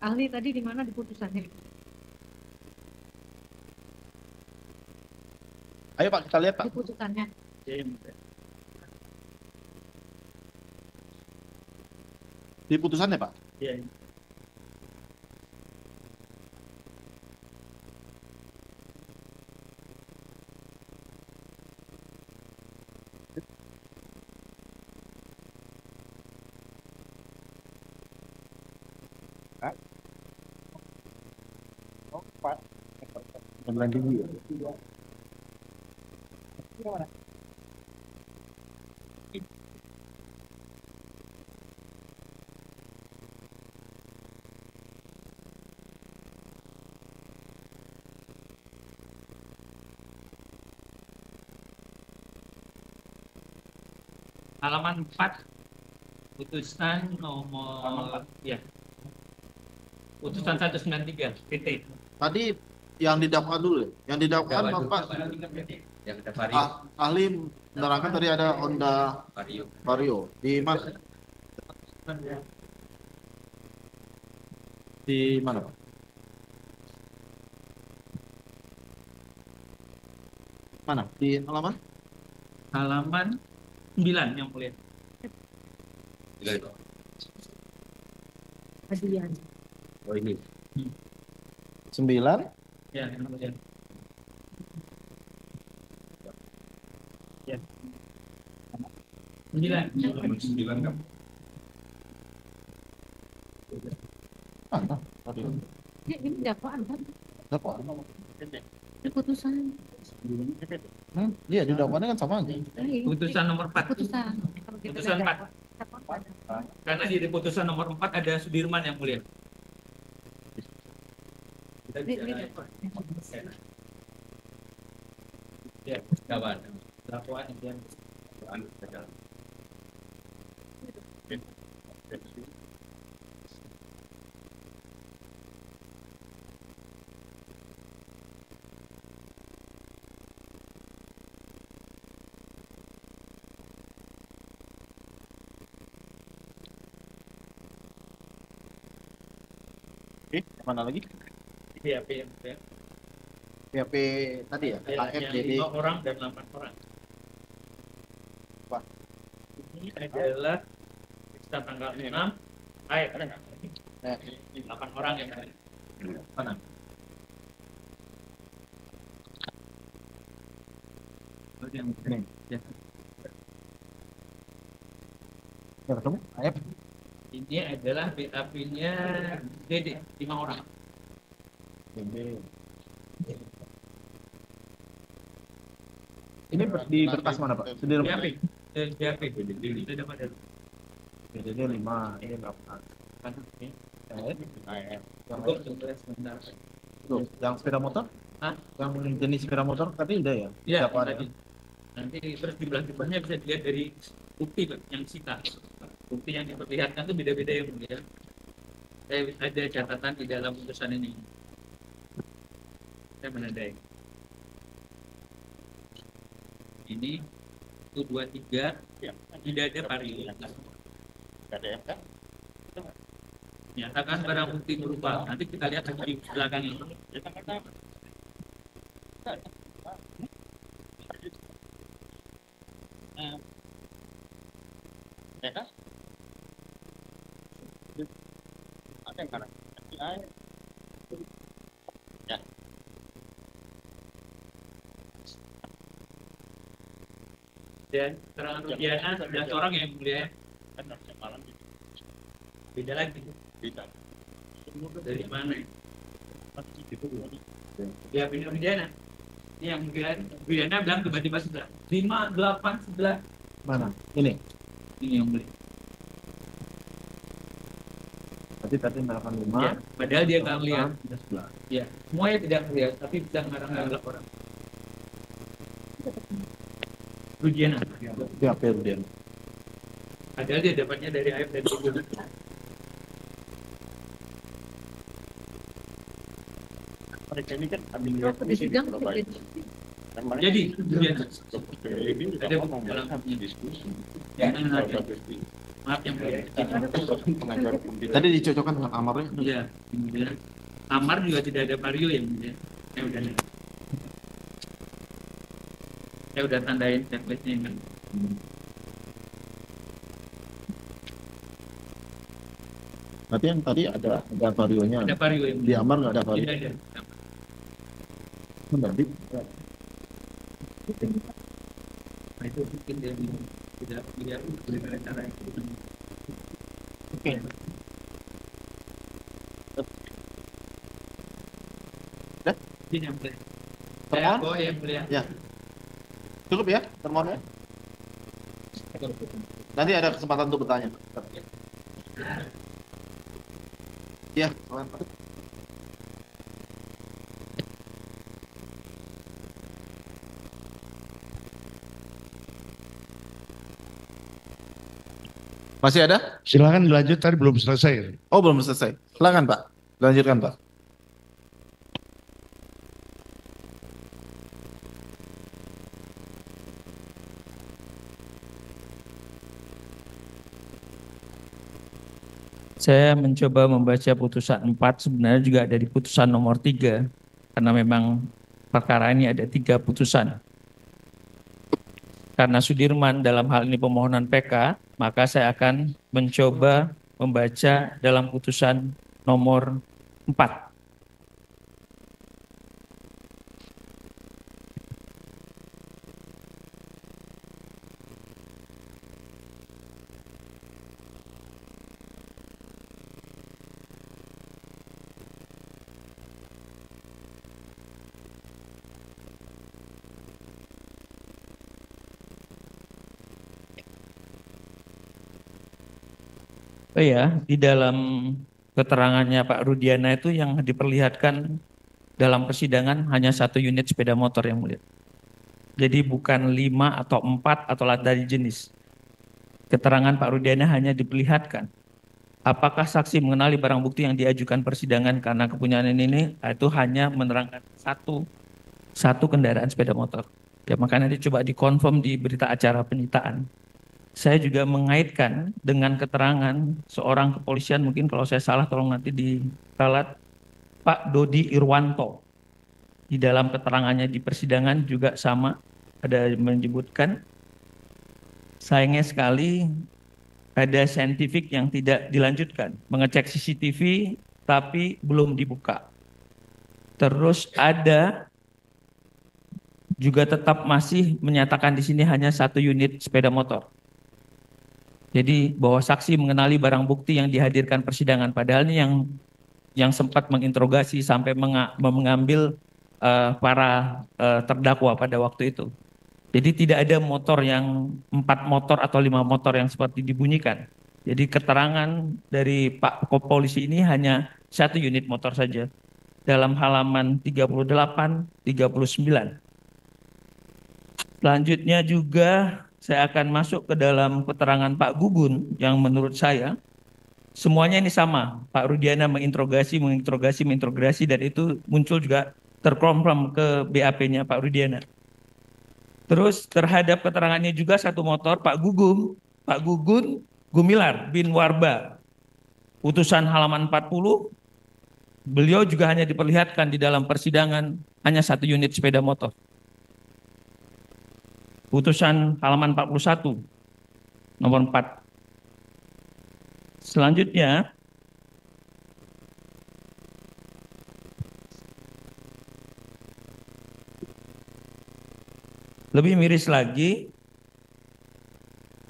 Ahli tadi di mana di putusannya? ayo Pak kita lihat Pak. Di putusannya. Di putusannya Pak. Iya. Halaman 4 putusan nomor ya. Putusan 193 PT. Tadi yang didakwa dulu, yang didakwakan Bapak Yang ada Vario. ahli menerangkan tadi ada Honda Vario. Di mana? Di mana Pak? Mana? Di halaman? Halaman 9 yang mulia. Oh ini. 9. Ya, yang mulia. Ya. 9. Ini dakwaan kan? Dakwaan. Ini putusan. Iya, di dakwaannya kan sama aja. Putusan nomor 4. Putusan. Kalau kita Putusan ada 4. Karena di putusan nomor 4 ada Sudirman yang mulia. Ya, dakwaan. Dakwaan yang Oke, mana lagi? PHP PHP tadi ya? AF, yang DD. 5 orang dan 8 orang. Wah. Ini adalah kita tanggal 6. Ayo, ada nggak? Nah, 8 orang yang ada. mana? Yang Ini. ya. Ya, ketemu? AF. Ini adalah BAP-nya DD 5 orang. Ini di berkas mana, Pak? Sudirman. BAP. BAP. Itu dapat dari Jadi 5, ini 8. kan ini. Yang Sebentar. Tuh, yang sepeda motor? Hah? Yang jenis sepeda motor tadi udah ya? Ya, Dakwaan tadi. Nanti terus jumlah-jumlahnya bisa dilihat dari bukti Pak, yang disita. Bukti yang diperlihatkan itu beda-beda yang mulia. Saya ada catatan di dalam putusan ini. Saya menandai. Ini 123 tidak ada vario. Nyatakan barang bukti berupa. Nanti kita lihat di belakang ini. Dan keterangan Rudiana 11 orang yang mulia. Beda lagi. Dari mana? Ya benar Rudiana. Ini yang mulia. Rudiana bilang tiba-tiba 11. 5, 8, 11. Mana? Ini. Ini yang mulia. Berarti tadi 85. Ya, padahal dia nggak melihat. 11. Ya, semuanya tidak melihat, tapi bisa ngarang-ngarang orang. Rudiana. PHP Rudian. Padahal dia dapatnya dari AF dan Ibu. di sidang. Jadi, Rudiana. Ada bukti dalam diskusi. Maaf yang mulia. Tadi dicocokkan dengan amarnya. Iya, kemudian kamar juga tidak ada vario yang mulia. Saya udah tandain template-nya kan. Berarti yang tadi ada varionya. Ada vario yang Di amar nggak ada vario. tidak ada. Berarti Nah, itu mungkin dia tidak berikan cara itu. oke. Ini yang mulia. Termohon? Oh, yang mulia. Ya. Cukup ya termohonnya? Nanti ada kesempatan untuk bertanya. Ya, masih ada? Silakan dilanjut, tadi belum selesai. Oh, belum selesai. Silakan, Pak. Lanjutkan, Pak. Saya mencoba membaca putusan 4, sebenarnya juga ada di putusan nomor 3, karena memang perkara ini ada 3 putusan. karena Sudirman dalam hal ini pemohonan PK, maka saya akan mencoba membaca dalam putusan nomor 4. Oh ya, di dalam keterangannya Pak Rudiana itu yang diperlihatkan dalam persidangan hanya 1 unit sepeda motor yang mulia. Jadi bukan 5 atau 4 atau dari jenis. Keterangan Pak Rudiana hanya diperlihatkan. Apakah saksi mengenali barang bukti yang diajukan persidangan karena kepunyaan ini itu hanya menerangkan satu kendaraan sepeda motor. Ya makanya dicoba dikonfirm di berita acara penyitaan. Saya juga mengaitkan dengan keterangan seorang kepolisian, mungkin kalau saya salah tolong nanti diralat, Pak Dodi Irwanto. Di dalam keterangannya di persidangan juga sama, ada menyebutkan, sayangnya sekali ada saintifik yang tidak dilanjutkan, mengecek CCTV tapi belum dibuka. Terus ada juga tetap masih menyatakan di sini hanya 1 unit sepeda motor. Jadi bahwa saksi mengenali barang bukti yang dihadirkan persidangan, padahal ini yang sempat menginterogasi sampai mengambil para terdakwa pada waktu itu. Jadi tidak ada motor yang 4 motor atau 5 motor yang seperti dibunyikan. Jadi keterangan dari Pak Polisi ini hanya 1 unit motor saja. Dalam halaman 38, 39. Selanjutnya juga saya akan masuk ke dalam keterangan Pak Gugun yang menurut saya semuanya ini sama. Pak Rudiana menginterogasi dan itu muncul juga terkonfirm ke BAP-nya Pak Rudiana. Terus terhadap keterangannya juga 1 motor Pak Gugun Gumilar bin Warba. Putusan halaman 40, beliau juga hanya diperlihatkan di dalam persidangan hanya 1 unit sepeda motor. Putusan halaman 41, nomor 4. Selanjutnya, lebih miris lagi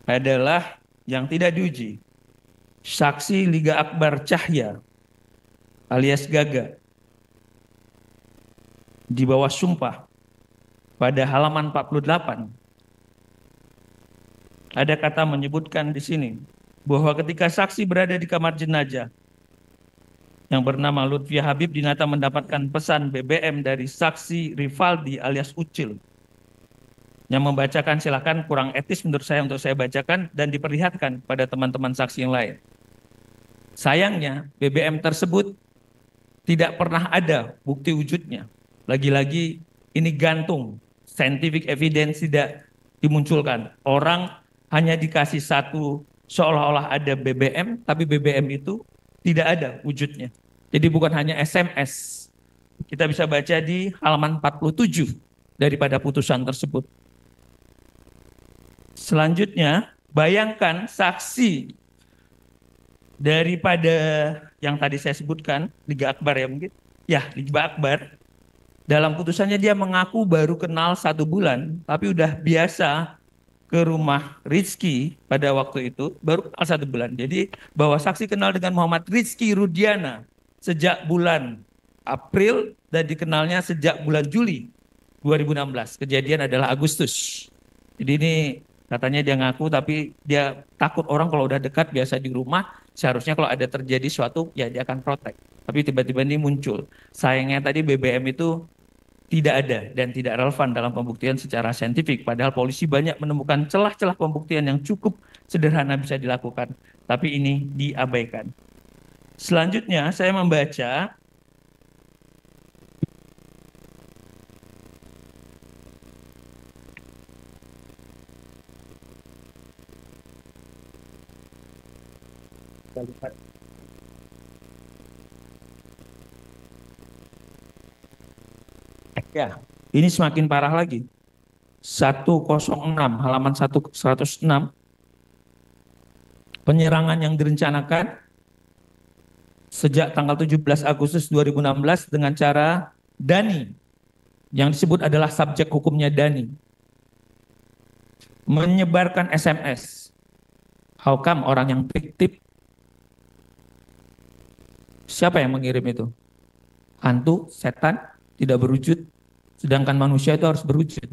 adalah yang tidak diuji. Saksi Liga Akbar Cahya alias Gaga di bawah sumpah pada halaman 48. Ada kata menyebutkan di sini bahwa ketika saksi berada di kamar jenazah yang bernama Lutfia Habib Dinata mendapatkan pesan BBM dari saksi Rivaldi alias Ucil yang membacakan, silakan, kurang etis menurut saya untuk saya bacakan dan diperlihatkan pada teman-teman saksi yang lain. Sayangnya BBM tersebut tidak pernah ada bukti wujudnya. Lagi-lagi ini gantung, scientific evidence tidak dimunculkan. Orang hanya dikasih 1 seolah-olah ada BBM, tapi BBM itu tidak ada wujudnya. Jadi bukan hanya SMS. Kita bisa baca di halaman 47 daripada putusan tersebut. Selanjutnya, bayangkan saksi daripada yang tadi saya sebutkan, Liga Akbar ya mungkin. Ya, Liga Akbar. Dalam putusannya dia mengaku baru kenal 1 bulan, tapi udah biasa ke rumah Rizky pada waktu itu, baru kenal 1 bulan. Jadi bahwa saksi kenal dengan Muhammad Rizky Rudiana sejak bulan April dan dikenalnya sejak bulan Juli 2016. Kejadian adalah Agustus. Jadi ini katanya dia ngaku tapi dia takut orang kalau udah dekat biasa di rumah, seharusnya kalau ada terjadi suatu ya dia akan protek. Tapi tiba-tiba ini muncul. Sayangnya tadi BBM itu tidak ada dan tidak relevan dalam pembuktian secara saintifik. Padahal polisi banyak menemukan celah-celah pembuktian yang cukup sederhana bisa dilakukan. Tapi ini diabaikan. Selanjutnya saya membaca ya, ini semakin parah lagi. 106 halaman 106, penyerangan yang direncanakan sejak tanggal 17 Agustus 2016 dengan cara Dani, yang disebut adalah subjek hukumnya Dani, menyebarkan SMS. How come orang yang fiktif? Siapa yang mengirim itu? Hantu, setan, tidak berwujud, sedangkan manusia itu harus berwujud.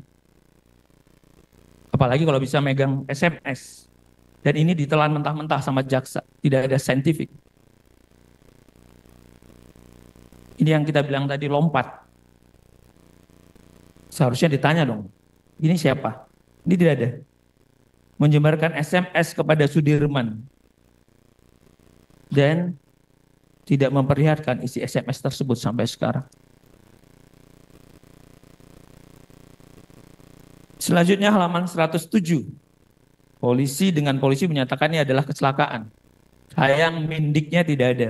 Apalagi kalau bisa megang SMS. Dan ini ditelan mentah-mentah sama jaksa, tidak ada saintifik. Ini yang kita bilang tadi, lompat. Seharusnya ditanya dong, ini siapa? Ini tidak ada. Menyebarkan SMS kepada Sudirman dan tidak memperlihatkan isi SMS tersebut sampai sekarang. Selanjutnya halaman 107. Polisi menyatakan ini adalah kecelakaan. Sayang mendiknya tidak ada.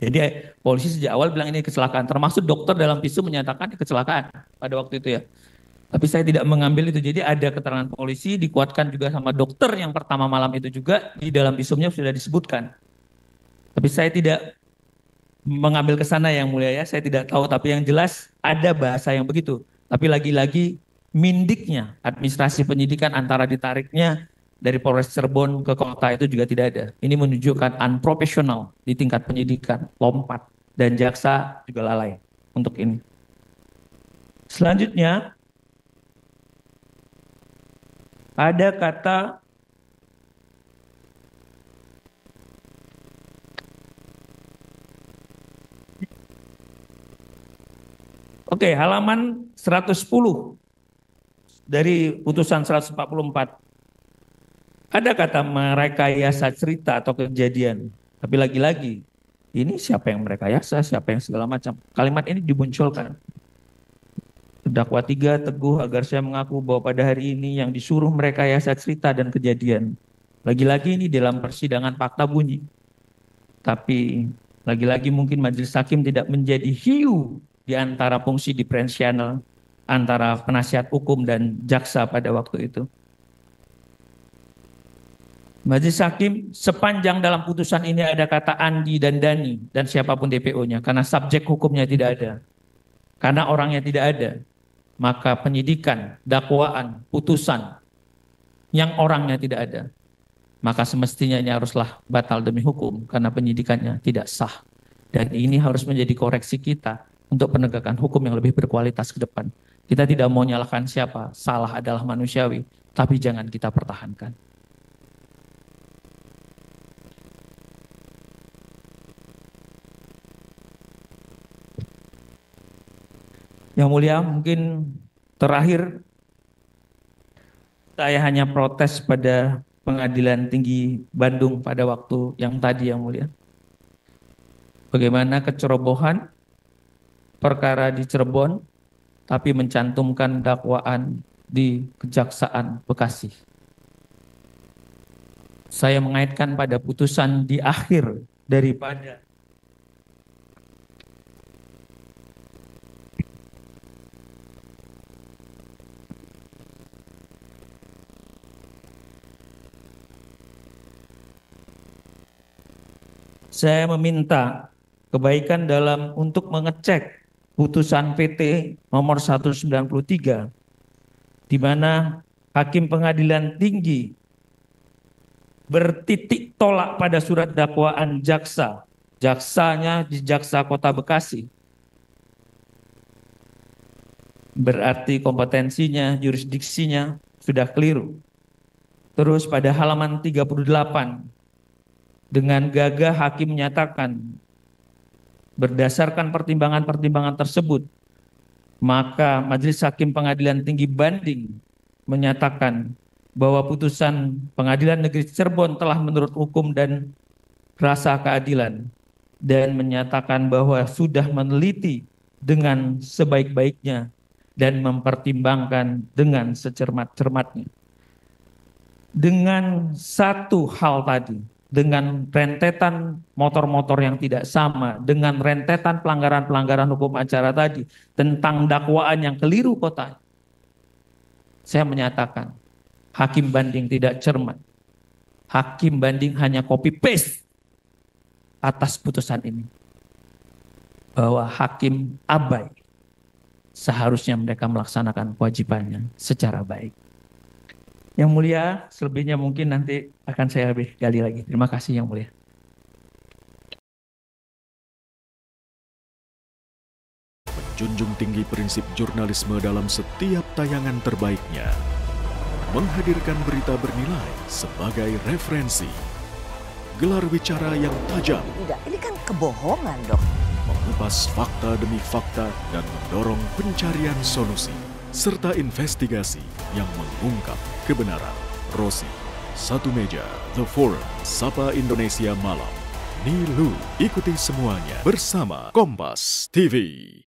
Jadi polisi sejak awal bilang ini kecelakaan. Termasuk dokter dalam visum menyatakan ini kecelakaan pada waktu itu ya. Tapi saya tidak mengambil itu. Jadi ada keterangan polisi, dikuatkan juga sama dokter yang pertama malam itu juga. Di dalam visumnya sudah disebutkan. Tapi saya tidak mengambil ke sana yang mulia ya. Saya tidak tahu. Tapi yang jelas ada bahasa yang begitu. Tapi lagi-lagi mindiknya, administrasi penyidikan antara ditariknya dari Polres Cirebon ke kota itu juga tidak ada. Ini menunjukkan unprofesional di tingkat penyidikan, lompat, dan jaksa juga lalai untuk ini. Selanjutnya, ada kata halaman 110 dari putusan 144. Ada kata merekayasa cerita atau kejadian. Tapi lagi-lagi, ini siapa yang merekayasa, siapa yang segala macam. Kalimat ini dimunculkan. Terdakwa 3 teguh agar saya mengaku bahwa pada hari ini yang disuruh merekayasa cerita dan kejadian. Lagi-lagi ini dalam persidangan fakta bunyi. Tapi lagi-lagi mungkin majelis hakim tidak menjadi hiu di antara fungsi diferensial antara penasihat hukum dan jaksa pada waktu itu. Majelis hakim sepanjang dalam putusan ini ada kata Andi dan Dani dan siapapun DPO-nya, karena subjek hukumnya tidak ada, karena orangnya tidak ada, maka penyidikan, dakwaan, putusan yang orangnya tidak ada, maka semestinya ini haruslah batal demi hukum karena penyidikannya tidak sah. Dan ini harus menjadi koreksi kita untuk penegakan hukum yang lebih berkualitas ke depan. Kita tidak mau nyalahkan siapa, salah adalah manusiawi, tapi jangan kita pertahankan. Yang mulia, mungkin terakhir saya hanya protes pada Pengadilan Tinggi Bandung pada waktu yang tadi, yang mulia. Bagaimana kecerobohan perkara di Cirebon, tapi mencantumkan dakwaan di Kejaksaan Bekasi. Saya mengaitkan pada putusan di akhir daripada saya meminta kebaikan dalam untuk mengecek putusan PT nomor 193 di mana Hakim Pengadilan Tinggi bertitik tolak pada surat dakwaan jaksa. Jaksanya di Jaksa Kota Bekasi. Berarti kompetensinya, jurisdiksinya sudah keliru. Terus pada halaman 38 dengan gagah hakim menyatakan berdasarkan pertimbangan-pertimbangan tersebut, maka Majelis Hakim Pengadilan Tinggi Banding menyatakan bahwa putusan Pengadilan Negeri Cirebon telah menurut hukum dan rasa keadilan dan menyatakan bahwa sudah meneliti dengan sebaik-baiknya dan mempertimbangkan dengan secermat-cermatnya. Dengan satu hal tadi, dengan rentetan motor-motor yang tidak sama, dengan rentetan pelanggaran-pelanggaran hukum acara tadi, tentang dakwaan yang keliru kota, saya menyatakan hakim banding tidak cermat. Hakim banding hanya copy paste atas putusan ini. Bahwa hakim abai. Seharusnya mereka melaksanakan kewajibannya secara baik. Yang mulia, selebihnya mungkin nanti akan saya lebih gali lagi. Terima kasih yang mulia. Menjunjung tinggi prinsip jurnalisme dalam setiap tayangan terbaiknya. Menghadirkan berita bernilai sebagai referensi. Gelar bicara yang tajam. Tidak, ini kan kebohongan, Dok. Mengupas fakta demi fakta dan mendorong pencarian solusi. Serta investigasi yang mengungkap kebenaran. Rosi, Satu Meja, The Forum, Sapa Indonesia Malam. Nilu, ikuti semuanya bersama Kompas TV.